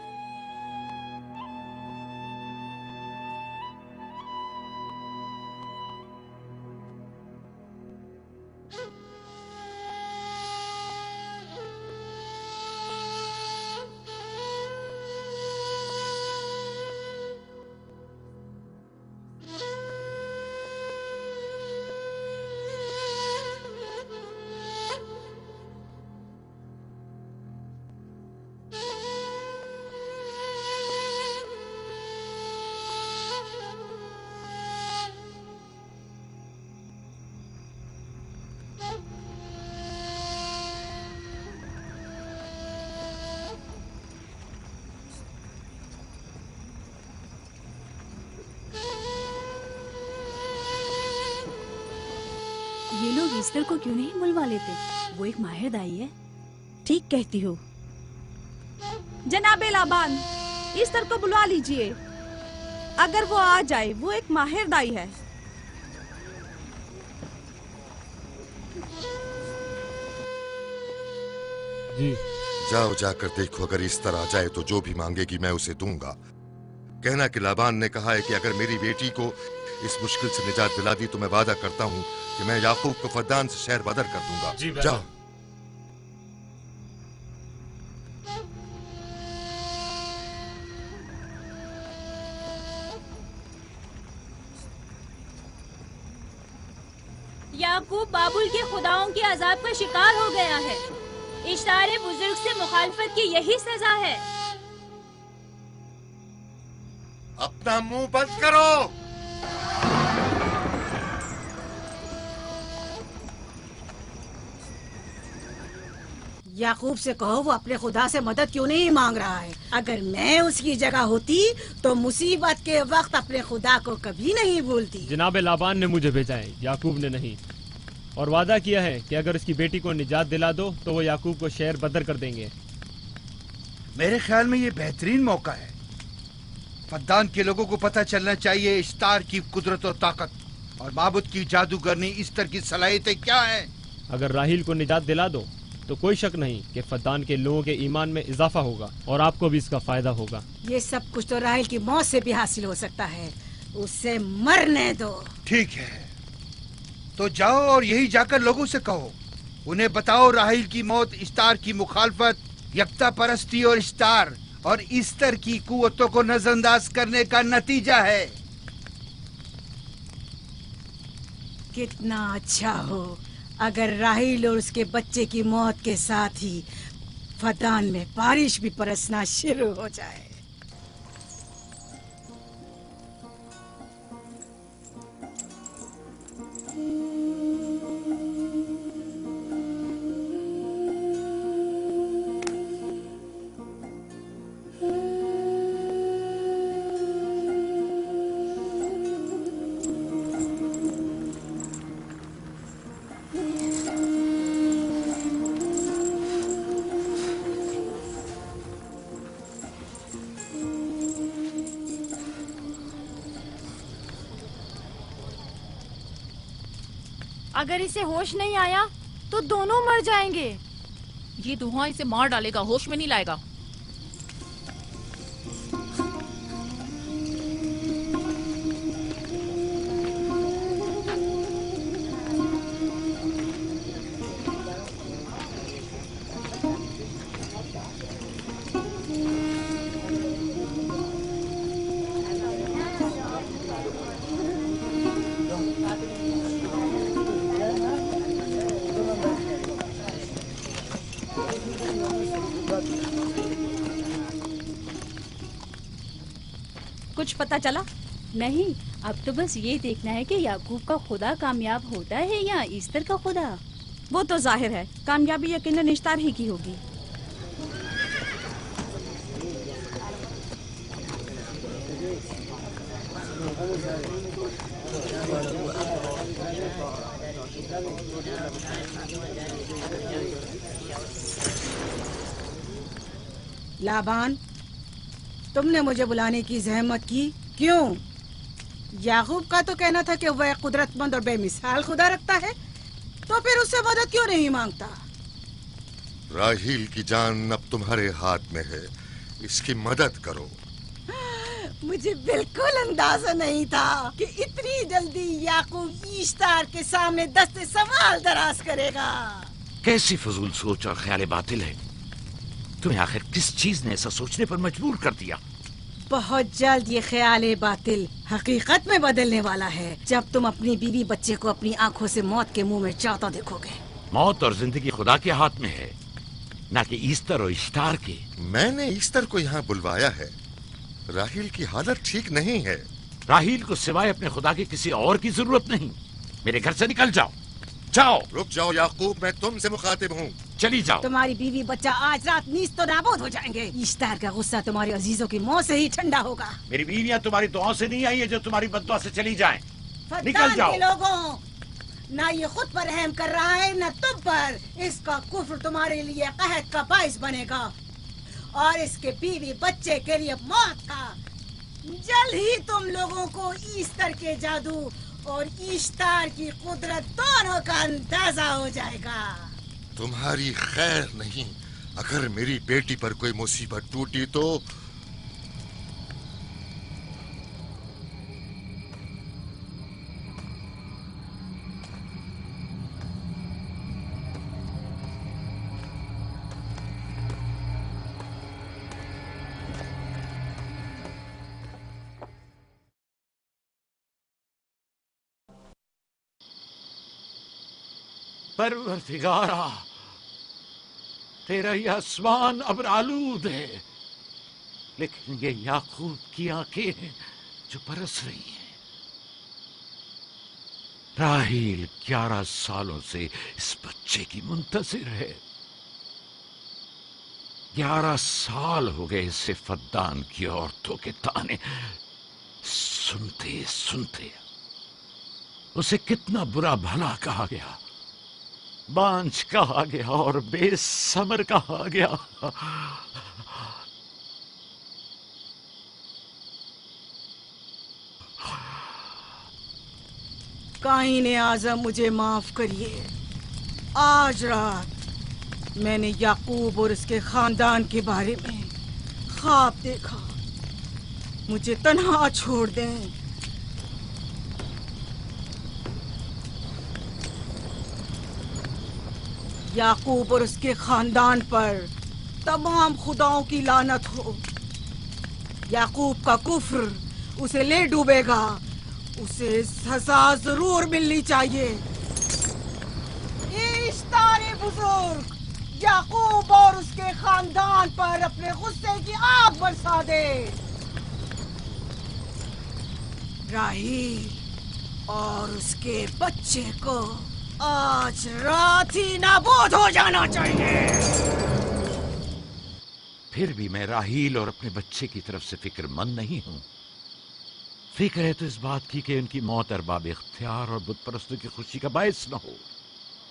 ये लोग ईस्टर को क्यों नहीं बुलवा लेते? वो एक माहिर दाई है। ठीक कहती हो। जनाबे लाबान, ईस्टर को बुलवा लीजिए। अगर वो आ जाए, वो एक माहिर दाई है। जी। जाओ जाकर देखो, अगर इस तरह आ जाए तो जो भी मांगेगी मैं उसे दूंगा। कहना कि लाबान ने कहा है कि अगर मेरी बेटी को इस मुश्किल से निजात दिला दी तो मैं वादा करता हूँ कि मैं याकूब को फद्दान से शहर बदर कर दूंगा। जाओ। याकूब बाबुल के खुदाओं के अजाब का शिकार हो गया है। इश्तारे बुजुर्ग से मुखालफत की यही सजा है। अपना मुंह बंद करो। याकूब से कहो वो अपने खुदा से मदद क्यों नहीं मांग रहा है। अगर मैं उसकी जगह होती तो मुसीबत के वक्त अपने खुदा को कभी नहीं भूलती। जनाब लाबान ने मुझे भेजा है, याकूब ने नहीं, और वादा किया है कि अगर उसकी बेटी को निजात दिला दो तो वो याकूब को शहर बदर कर देंगे। मेरे ख्याल में ये बेहतरीन मौका है। फद्दान के लोगों को पता चलना चाहिए इश्तार की कुदरत और ताकत और माबुद की जादूगरनी ईस्टर की सलाहियतें क्या हैं। अगर राहील को निजात दिला दो तो कोई शक नहीं कि फद्दान के लोगों के ईमान में इजाफा होगा और आपको भी इसका फायदा होगा। ये सब कुछ तो राहील की मौत से भी हासिल हो सकता है। उसे मरने दो। ठीक है, तो जाओ और यही जाकर लोगों से कहो, उन्हें बताओ राहील की मौत इश्तार की मुखालफत, यकता परस्ती और इश्तार और ईस्टर की कुव्वतों को नजरअंदाज करने का नतीजा है। कितना अच्छा हो अगर राहील और उसके बच्चे की मौत के साथ ही फद्दान में बारिश भी बरसना शुरू हो जाए। अगर इसे होश नहीं आया तो दोनों मर जाएंगे। ये धुआं इसे मार डालेगा, होश में नहीं लाएगा। कुछ पता चला? नहीं, अब तो बस ये देखना है कि याकूब का खुदा कामयाब होता है या ईस्टर का खुदा। वो तो जाहिर है कामयाबी यकीनन इश्तार ही की होगी। लाबान, तुमने मुझे बुलाने की जहमत की, क्यों? याकूब का तो कहना था कि वह कुदरतमंद और बेमिसाल खुदा रखता है, तो फिर उससे मदद क्यों नहीं मांगता? राहील की जान अब तुम्हारे हाथ में है, इसकी मदद करो। मुझे बिल्कुल अंदाजा नहीं था कि इतनी जल्दी याकूब ईश्तार के सामने दस्ते सवाल दराज करेगा। कैसी फजूल सोच और ख्याल बातिल है। तुम्हें आखिर किस चीज ने ऐसा सोचने पर मजबूर कर दिया? बहुत जल्द ये ख्याल बातिल हकीकत में बदलने वाला है, जब तुम अपनी बीवी बच्चे को अपनी आंखों से मौत के मुंह में चाहता देखोगे। मौत और जिंदगी खुदा के हाथ में है, ना कि ईस्टर और इश्तार के। मैंने ईस्टर को यहाँ बुलवाया है। राहील की हालत ठीक नहीं है। राहील को सिवाय अपने खुदा के किसी और की जरूरत नहीं। मेरे घर से निकल जाओ। जाओ। रुक जाओ याकूब, मैं तुमसे मुखातिब हूँ। चली जाओ। तुम्हारी बीवी बच्चा आज रात नीस तो नाबूद हो जाएंगे। ईश्तार का गुस्सा तुम्हारे अजीजों की मौत से ही ठंडा होगा। मेरी बीवियां तुम्हारी दुआओं से नहीं आई है जो तुम्हारी बद्दुआ से चली जाएं। निकल जाओ। लोगों, ना ये खुद पर रहम कर रहा है न तुम पर। इसका कुफ्र तुम्हारे लिए कहत का बाइस बनेगा और इसके बीवी बच्चे के लिए मौत का। जल्द ही तुम लोगों को ईस्टर के जादू और ईश्तार की कुदरत दोनों का अंदाजा हो जाएगा। तुम्हारी खैर नहीं। अगर मेरी बेटी पर कोई मुसीबत टूटी तो परवरदिगारा, तेरा यह आसमान अब आलूद है, लेकिन ये याकूब की आंखें हैं जो बरस रही हैं। राहील 11 सालों से इस बच्चे की मुंतजिर है। 11 साल हो गए इसे फद्दान की औरतों के ताने सुनते सुनते। उसे कितना बुरा भला कहा गया, बांझ कहा गया और बेसमर कहा गया। काईन आज़म, मुझे माफ करिए। आज रात मैंने याकूब और उसके खानदान के बारे में ख्वाब देखा। मुझे तन्हा छोड़ दें। याकूब और उसके खानदान पर तमाम खुदाओं की लानत हो। याकूब का कुफ्र उसे ले डूबेगा। उसे सजा जरूर मिलनी चाहिए। इश्तारे बुजुर्ग, याकूब और उसके खानदान पर अपने गुस्से की आग बरसा दे। राहील और उसके बच्चे को आज रात ही नाबूद हो जाना चाहिए। फिर भी मैं राहील और अपने बच्चे की तरफ से फिक्रमंद नहीं हूं। फिक्र है तो इस बात की कि उनकी मौत अरबाब इख्तियार और बुत परस्तों की खुशी का बायस न हो।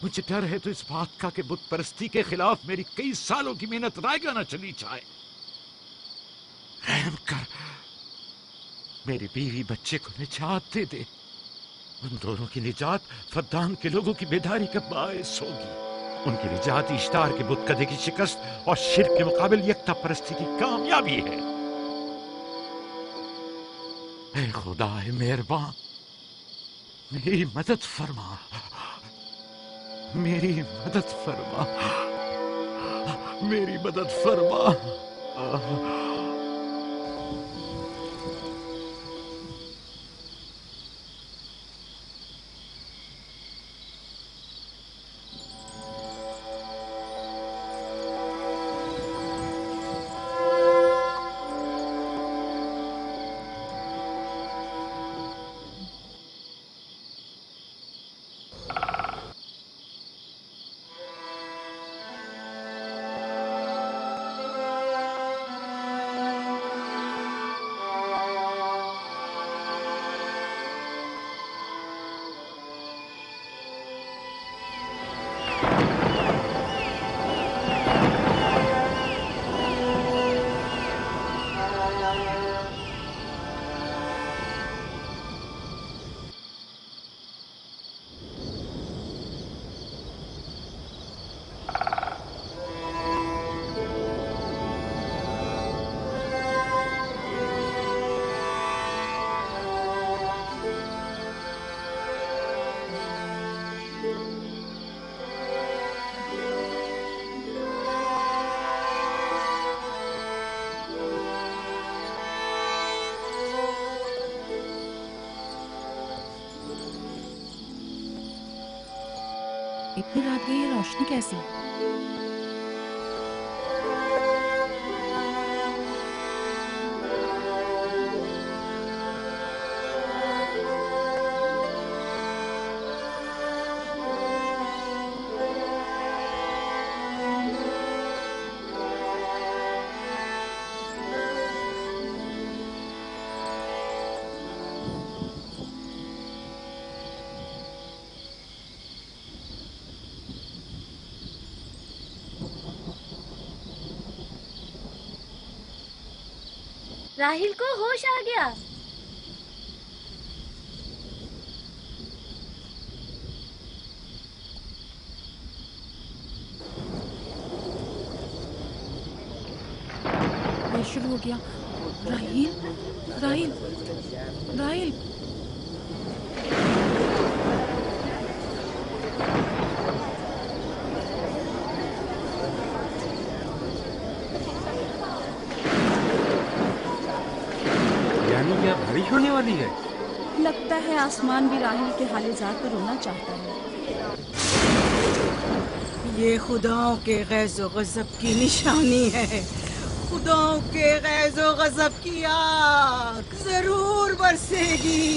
मुझे डर है तो इस बात का कि बुत परस्ती के खिलाफ मेरी कई सालों की मेहनत रायगा न चली जाए। रहम कर, मेरी बीवी बच्चे को निजात दे दे। उन दोनों की निजात फद्दान के लोगों की बेदारी का बायस होगी। उनकी निजात इश्तार के बुत कदे की शिकस्त और शिर्क के मुकाबिल यकता परस्ती की कामयाबी है। ऐ खुदा है मेहरबान, मेरी मदद फरमा, मेरी मदद फरमा, मेरी मदद फरमा। इतनी रात गई है, रोशनी कैसी? राहिल को होश आ गया। ये शुरू हो गया। राहिल, राहिल, राहिल। क्या बारिश होने वाली है? लगता है आसमान भी राहिल के हाल-ए-ज़ार पर रोना चाहता है। ये खुदाओं के गैज़ो गज़ब की निशानी है। खुदाओं के गैज़ो गज़ब की आग जरूर बरसेगी।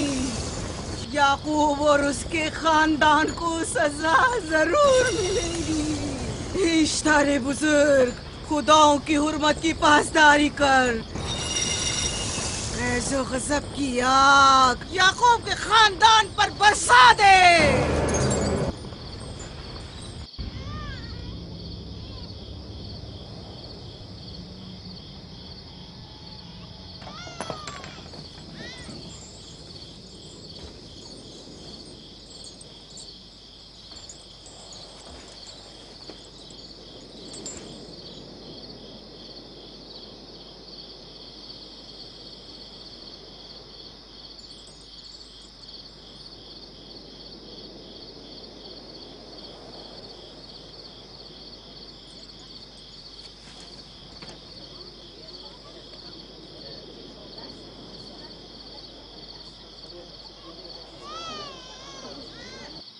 याकूब और उसके खानदान को सजा जरूर मिलेगी। इश्तारे बुजुर्ग, खुदाओं की हुर्मत की पासदारी कर। गैज़ो गज़ब की आग याकूब के खानदान पर बरसा दे।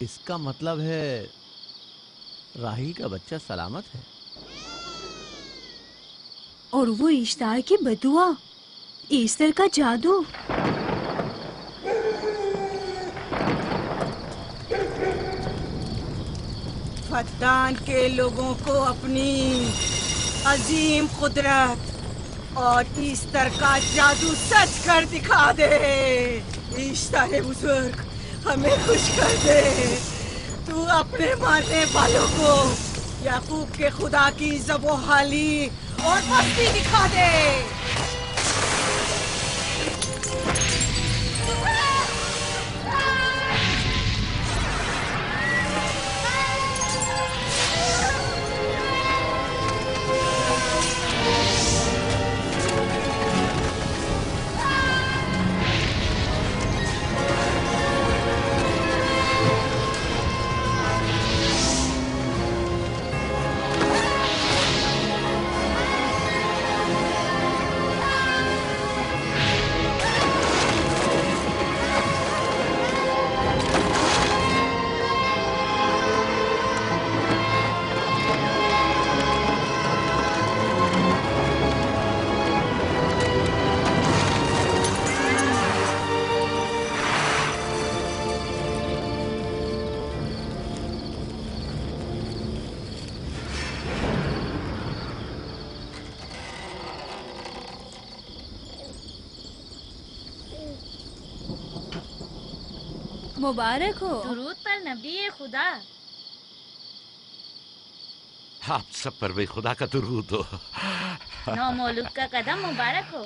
इसका मतलब है राहिल का बच्चा सलामत है। और वो इश्तार की बदुआ, ईस्टर का जादू। फद्दान के लोगों को अपनी अजीम कुदरत और ईस्टर का जादू सच कर दिखा दे। ईस्टर बुजुर्ग, हमें खुश कर दे। तू अपने मारने वालों को याकूब के खुदा की ज़बोहाली और मस्ती दिखा दे। मुबारक हो। दुरूद पर नबी खुदा। आप सब पर भी खुदा का दुरूद हो। नौ मौलूद का कदम मुबारक हो।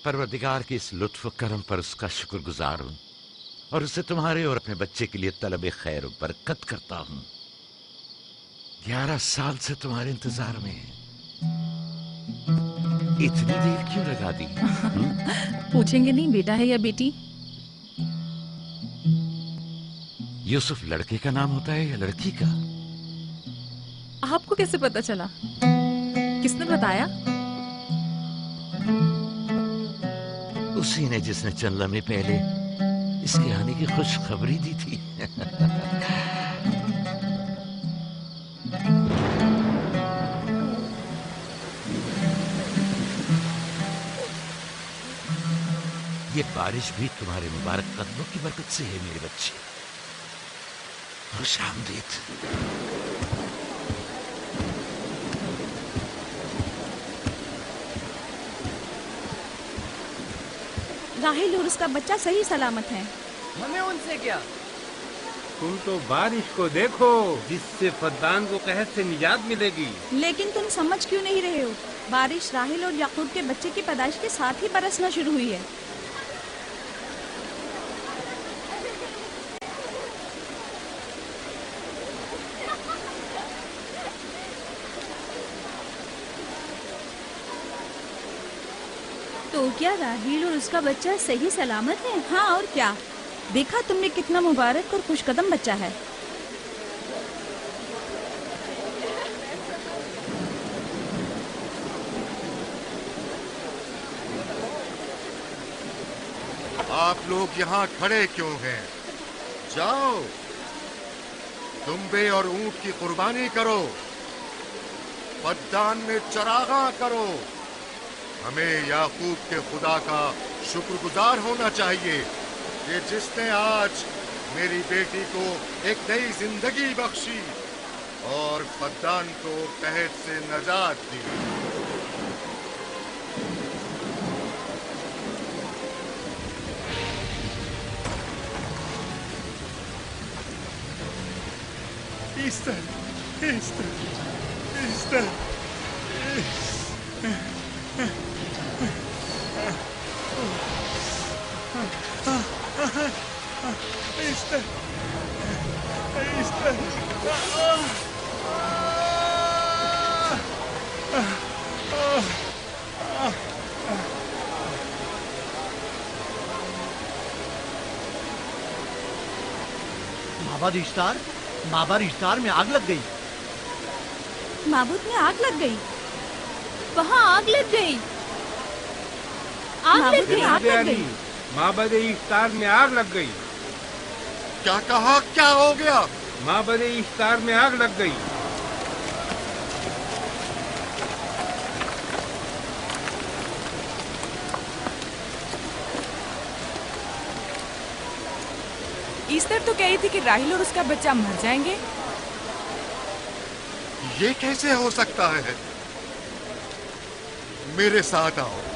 परवरदिगार के इस लुत्फ करम पर उसका शुक्रगुजार हूँ और उसे तुम्हारे और अपने बच्चे के लिए तलब खैर और बरकत करता हूँ। 11 साल से तुम्हारे इंतजार में है। इतनी देर क्यों लगा दी? पूछेंगे नहीं बेटा है या बेटी? यूसुफ लड़के का नाम होता है या लड़की का? आपको कैसे पता चला? किसने बताया? उसी ने जिसने चंद लम्हे पहले इसके आने की खुशखबरी दी थी। ये बारिश भी तुम्हारे मुबारक कदमों की बरकत से है मेरे बच्चे। खुशामदीद। राहिल और उसका बच्चा सही सलामत है। हमें उनसे क्या? तुम तो बारिश को देखो जिससे फद्दान को कहत से निजात मिलेगी। लेकिन तुम समझ क्यों नहीं रहे हो? बारिश राहिल और याकूब के बच्चे की पैदाइश के साथ ही बरसना शुरू हुई है। तो क्या राहील और उसका बच्चा सही सलामत है? हाँ और क्या, देखा तुमने कितना मुबारक और खुशकदम बच्चा है। आप लोग यहाँ खड़े क्यों हैं? जाओ, दुम्बे और ऊंट की कुर्बानी करो, फद्दान में चरागा करो। हमें याकूब के खुदा का शुक्रगुजार होना चाहिए कि जिसने आज मेरी बेटी को एक नई जिंदगी बख्शी और फद्दान को कहत से नजात दी। ईस्टर, ईस्टर, ईस्टर, ईस्टर, ईस्टर, माबाद इश्तार, माबाद इश्तार में आग लग गई। माबूद में आग लग गई। वहाँ आग लग गई। आग लग गई। आग लग गई। माबद इफ्तार में आग लग गई। क्या कहा? क्या हो गया? माबद इफ्तार में आग लग गई। ईस्टर तो कह रही थी कि राहिल और उसका बच्चा मर जाएंगे। ये कैसे हो सकता है? मेरे साथ आओ।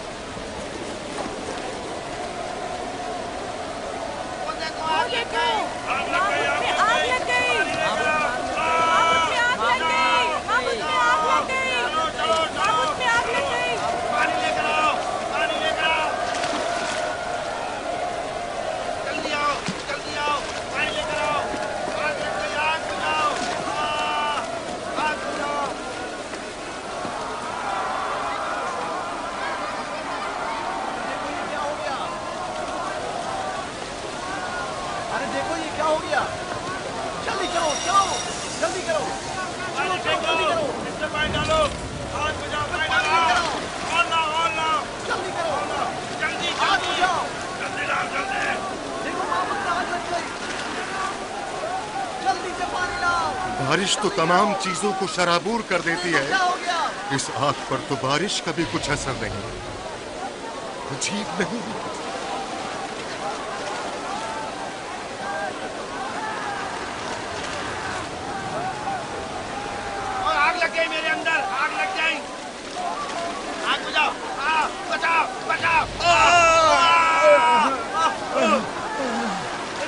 बारिश तो तमाम चीजों को शराबूर कर देती है, इस आग पर तो बारिश का भी कुछ असर नहीं। अजीब नहीं? और आग लग गई मेरे अंदर, आग लग गई। आग बुझाओ, बचाओ, बचाओ।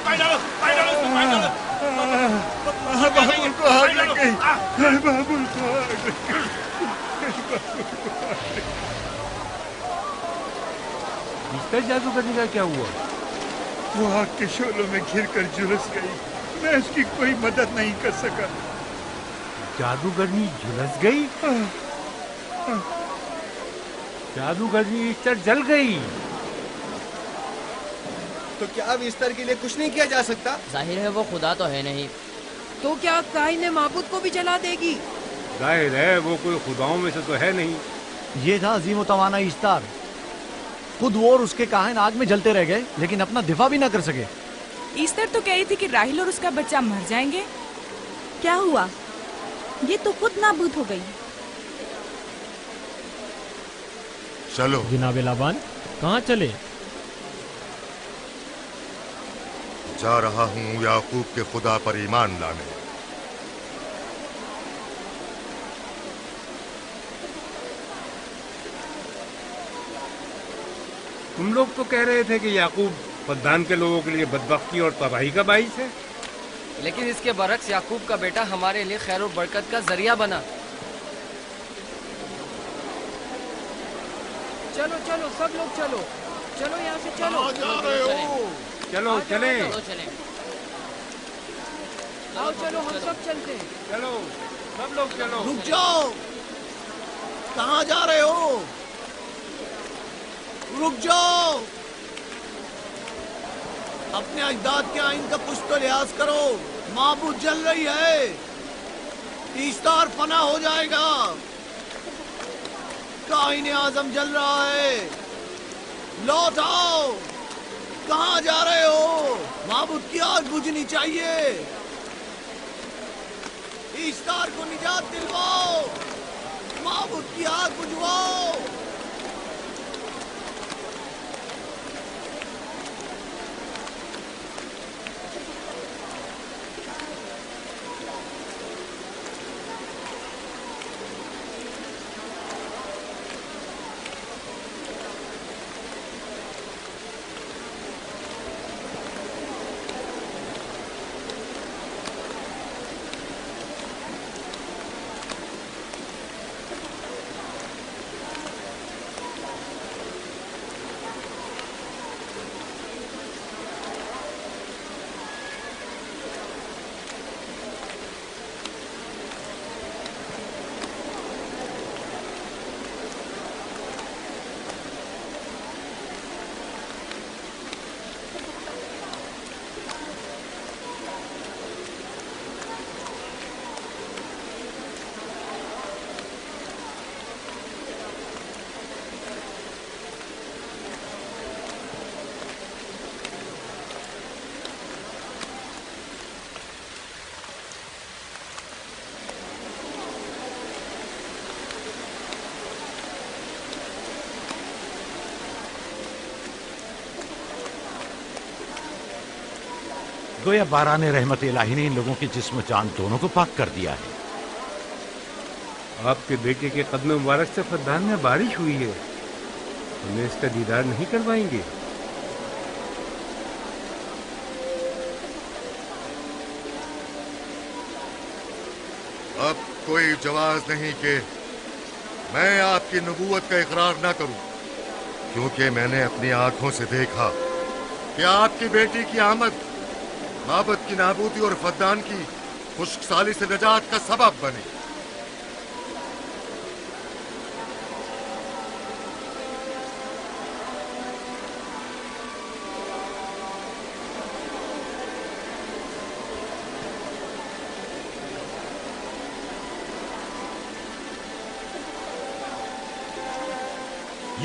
पानी डालो, पानी डालो, पानी डालो। बाबुल को आग लग गई। बाबुल को आग लग गई। ईस्टर जादूगरनी का क्या हुआ? वो आग के शोलों में घिरकर झुलस गई। मैं उसकी कोई मदद नहीं कर सका। जादूगरनी झुलस गई? जादूगरनी ईस्टर जल गई। तो क्या अब ईस्टर के लिए कुछ नहीं किया जा सकता? जाहिर है वो खुदा तो है नहीं। तो क्या काइन ने माबूद को भी जला देगी? जाहिर है वो कोई खुदाओं में से तो है नहीं। ये था अजीम व तवाना इश्तार। खुद वो और उसके काहिन आग में जलते रह गए, लेकिन अपना दिफा भी ना कर सके। ईस्टर तो कह रही थी कि राहिल और उसका बच्चा मर जाएंगे। क्या हुआ? ये तो खुद नाबूद हो गई। चलो जनाब लाबान, कहाँ चले? जा रहा हूँ याकूब के खुदा पर ईमान लाने। तुम लोग तो कह रहे थे कि याकूब फद्दान के लोगों के लिए बदबख्ती और तबाही का बाइस है, लेकिन इसके बरक्स याकूब का बेटा हमारे लिए खैर और बरकत का जरिया बना। चलो चलो सब लोग चलो, चलो यहाँ से चलो। जा रहे हो? चलो चले। आओ चलो हम सब चलते हैं। चलो सब लोग चलो। रुक जाओ, कहाँ जा रहे हो? रुक जाओ, अपने अजदाद के आइन का कुछ तो लिहाज करो। माबूद जल रही है, ईस्तार फना हो जाएगा। काइन आजम जल रहा है, लौट आओ। कहाँ जा रहे हो? माबूद की आग बुझनी चाहिए। ईस्तार को निजात दिलवाओ, माबूद की आग बुझवाओ। गोया बाराने रहमत इलाही ने इन लोगों के जिस्म जान दोनों को पाक कर दिया है। आपके बेटे के कदम मुबारक से फद्दान में बारिश हुई है, हमें इसका दीदार नहीं करवाएंगे? अब कोई जवाज नहीं कि मैं आपकी नबूवत का इकरार ना करूं, क्योंकि मैंने अपनी आंखों से देखा कि आपकी बेटी की आमद माबद की नाबूदी और फद्दान की खुश्कसाली से निजात का सबब बनी।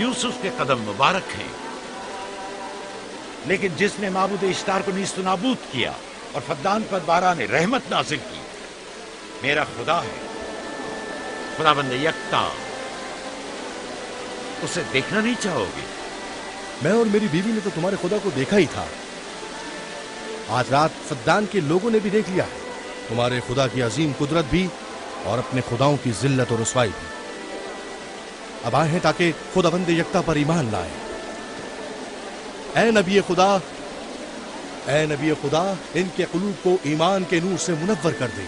यूसुफ के कदम मुबारक हैं, लेकिन जिसने माबूद इश्तार को नीस्त नाबूद किया और फद्दान पर बाराने रहमत नाजिल की, मेरा खुदा है, खुदाबंद यकता। उसे देखना नहीं चाहोगे? मैं और मेरी बीवी ने तो तुम्हारे खुदा को देखा ही था। आज रात फद्दान के लोगों ने भी देख लिया है, तुम्हारे खुदा की अजीम कुदरत भी और अपने खुदाओं की जिल्लत और रुसवाई भी। अब आए हैं ताकि खुदाबंद यकता पर ईमान लाए। ऐ नबी खुदा, इनके कुलूब को ईमान के नूर से मुनव्वर कर दे।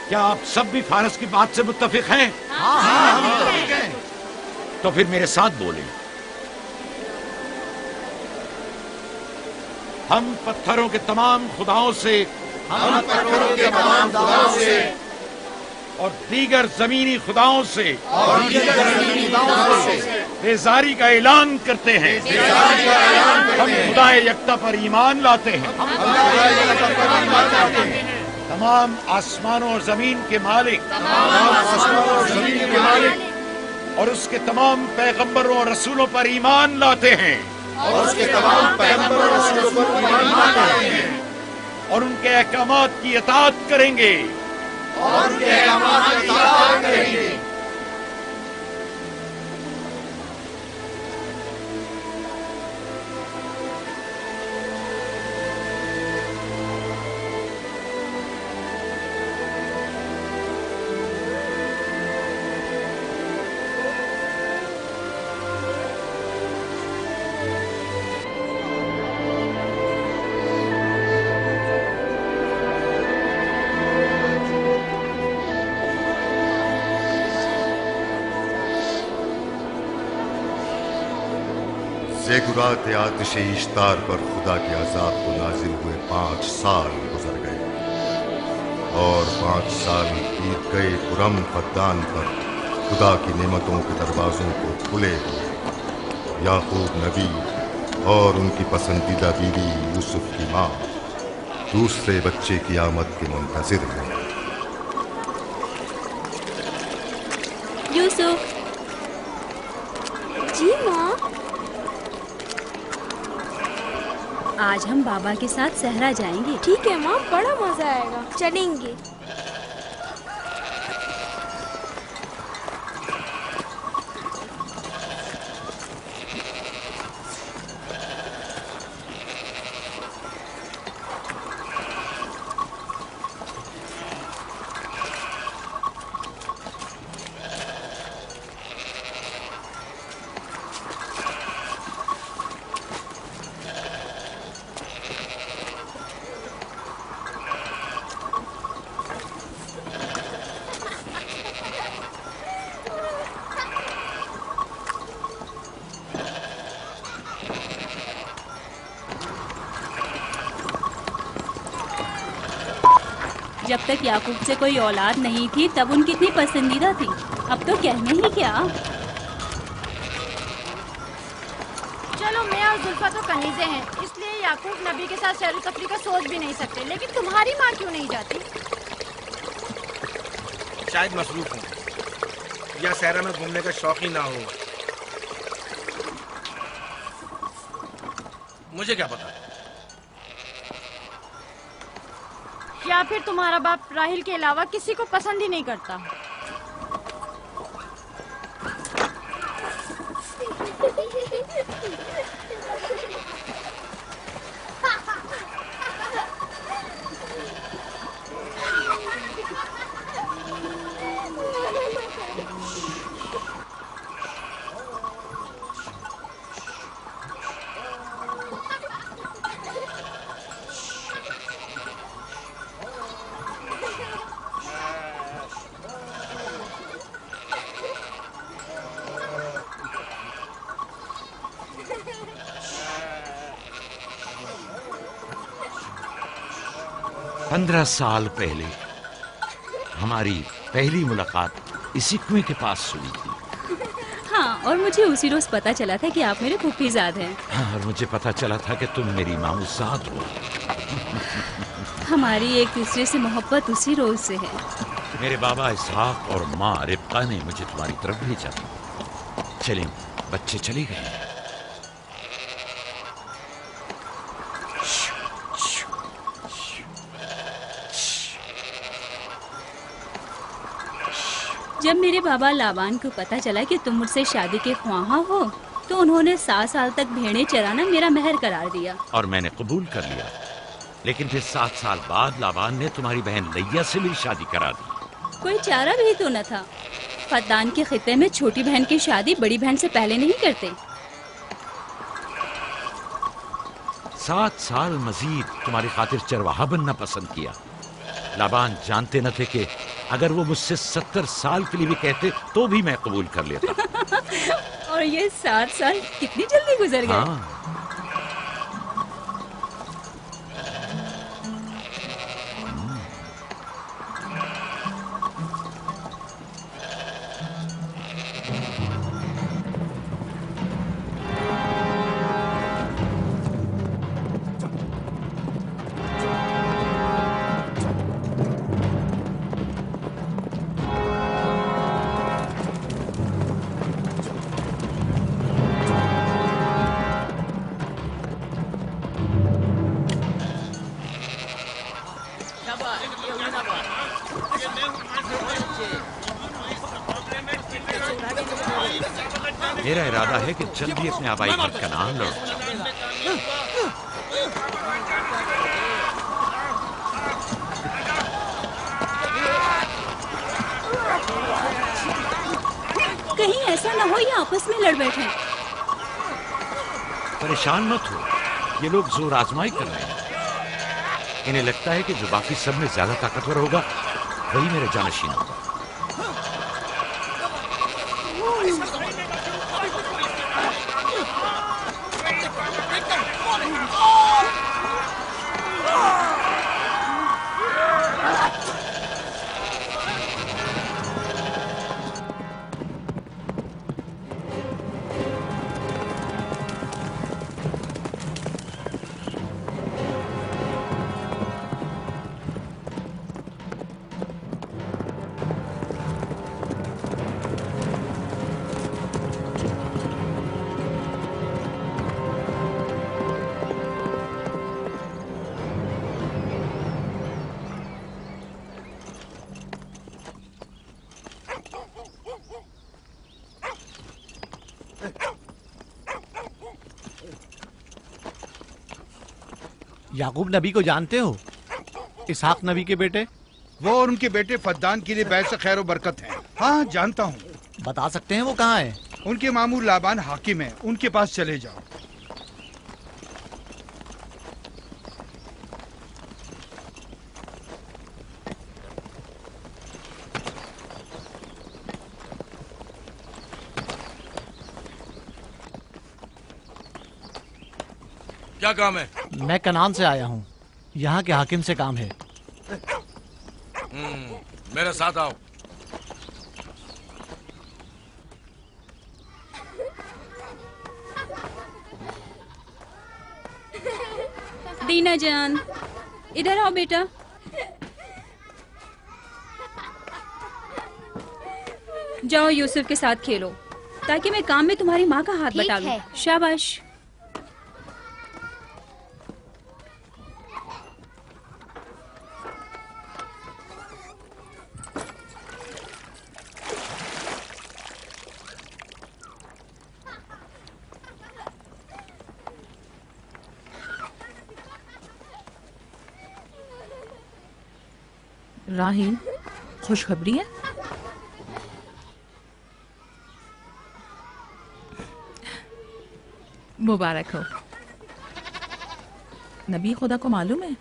क्या आप सब भी फारस की बात से मुत्तफिक हैं? हाँ, हम मुत्तफिक हैं। तो फिर मेरे साथ बोले। हम पत्थरों के तमाम खुदाओं से और दीगर जमीनी खुदाओं से बेजारी का ऐलान करते हैं। हम खुदा यकता पर ईमान लाते हैं। तमाम आसमानों और जमीन के मालिक, और उसके तमाम पैगंबरों और रसूलों पर ईमान लाते हैं, और उनके अहकामात की इताअत करेंगे, ज़ेगुरात आतिश इश्तार पर खुदा के अजाब को नाजिल हुए 5 साल गुजर गए और 5 साल बीत गए पुरम फद्दान पर खुदा की नेमतों के दरवाजों को खुले हुए। याकूब नबी और उनकी पसंदीदा बीवी यूसुफ की माँ दूसरे बच्चे की आमद के मुंतजिर हैं। यूसुफ। जी माँ। आज हम बाबा के साथ सहरा जाएंगे। ठीक है माँ, बड़ा मजा आएगा, चलेंगे। जब तक याकूब से कोई औलाद नहीं थी तब उनकी इतनी पसंदीदा थी, अब तो कहने ही क्या। चलो मैं और जुल्फा तो कनीजे हैं, इसलिए याकूब नबी के साथ सैर तफरी का सोच भी नहीं सकते, लेकिन तुम्हारी माँ क्यों नहीं जाती? शायद मसरूफ हूँ या सहरा में घूमने का शौक ही ना हो, मुझे क्या पता। या फिर तुम्हारा बाप राहिल के अलावा किसी को पसंद ही नहीं करता। पंद्रह साल पहले हमारी पहली मुलाकात इसी कुएं के पास हुई थी। हाँ, और मुझे उसी रोज पता चला था कि आप मेरे फूफीजाद हैं। हाँ, और मुझे पता चला था कि तुम मेरी मामूजाद हो। हमारी एक दूसरे से मोहब्बत उसी रोज से है। मेरे बाबा इसहाक और माँ रिब्का ने मुझे तुम्हारी तरफ भेजा। चलें, बच्चे चले गए। जब मेरे बाबा लाबान को पता चला कि तुम मुझसे शादी के ख्वाहा हो, तो उन्होंने 7 साल तक भेड़ें चराना मेरा महर करार दिया। और मैंने कबूल कर लिया। लेकिन फिर 7 साल बाद लाबान ने तुम्हारी बहन लैया से मेरी शादी करा दी। कोई चारा भी तो न था। फद्दान के खित्ते में छोटी बहन की शादी बड़ी बहन से पहले नहीं करते। 7 साल मजीद तुम्हारी खातिर चरवाहा बनना पसंद किया। लाबान जानते न थे कि अगर वो मुझसे 70 साल के लिए भी कहते तो भी मैं कबूल कर लेता। और ये 7 साल कितनी जल्दी गुजर गए। हाँ। मेरा इरादा है कि जल्दी अपने आबाई घर कनान लौट जाऊं। कहीं ऐसा ना हो ये आपस में लड़ बैठे। परेशान मत हो, ये लोग जोर आजमाई कर रहे हैं। इन्हें लगता है कि जो बाकी सब में ज्यादा ताकतवर होगा वही मेरे जानशीन होगा। याकूब नबी को जानते हो? इसहाक नबी के बेटे। वो और उनके बेटे फद्दान के लिए बैस खैर व बरकत है। हाँ जानता हूँ। बता सकते हैं वो कहाँ है? उनके मामू लाबान हाकिम है, उनके पास चले जाओ। क्या काम है? मैं कनान से आया हूँ, यहाँ के हाकिम से काम है। मेरे साथ आओ। दीना जान, इधर आओ बेटा। जाओ यूसुफ के साथ खेलो, ताकि मैं काम में तुम्हारी माँ का हाथ बटा लूं। शाबाश। राहील, खुशखबरी है? मुबारक हो। नबी खुदा को मालूम है?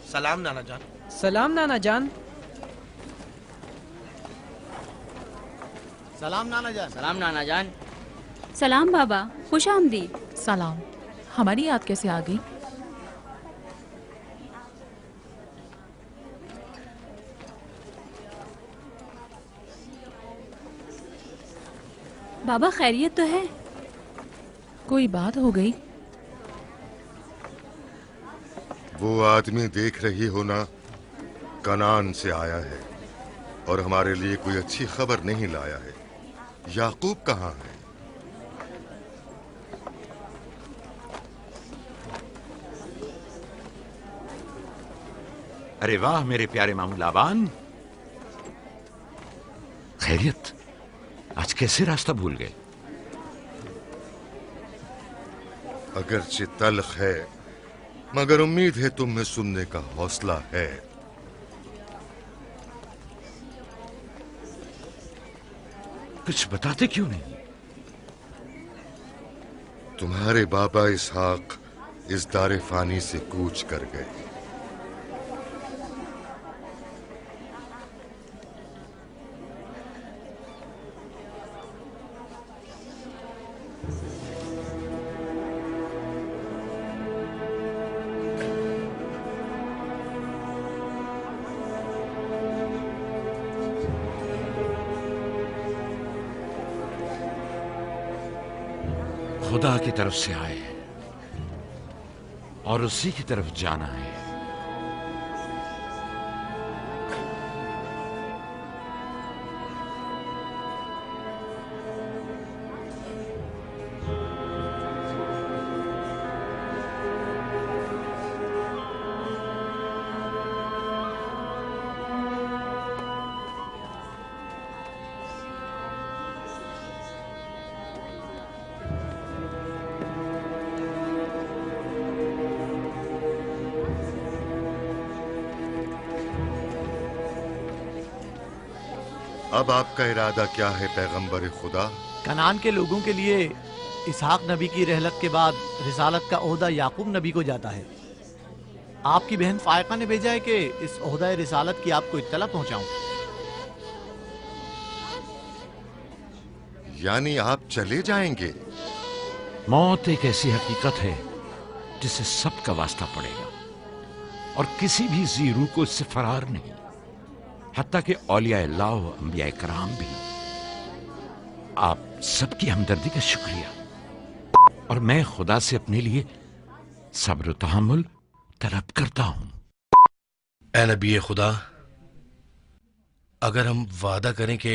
सलाम नाना जान। सलाम नाना जान। सलाम नाना जान। सलाम नाना जान। सलाम बाबा, खुश आमदीद। सलाम। हमारी याद कैसे आ गई? बाबा खैरियत तो है? कोई बात हो गई? वो आदमी देख रही हो ना, कनान से आया है और हमारे लिए कोई अच्छी खबर नहीं लाया है। याकूब कहाँ है? अरे वाह मेरे प्यारे मामू लाबान, खैरियत? आज कैसे रास्ता भूल गए? अगरचे तल्ख है, मगर उम्मीद है तुम में सुनने का हौसला है। कुछ बताते क्यों नहीं? तुम्हारे बाबा इसहाक इस दारे फानी से कूच कर गए। खुदा की तरफ से आए। और उसी की तरफ जाना है। अब आपका इरादा क्या है पैगंबर खुदा? कनान के लोगों के लिए इसहाक नबी की रहलत के बाद रिसालत का ओहदा याकूब नबी को जाता है। आपकी बहन फायका ने भेजा है कि इस ओहदा रिसालत की आपको इत्तला पहुंचाऊं। यानी आप चले जाएंगे? मौत एक ऐसी हकीकत है जिससे सबका वास्ता पड़ेगा और किसी भी जी रूह को इससे फरार नहीं, हत्ता कि औलिया अल्लाह व अंबिया कराम भी। आप सबकी हमदर्दी का शुक्रिया और मैं खुदा से अपने लिए सब्र तहम्मुल तलब करता हूं। ए नबी खुदा, अगर हम वादा करें कि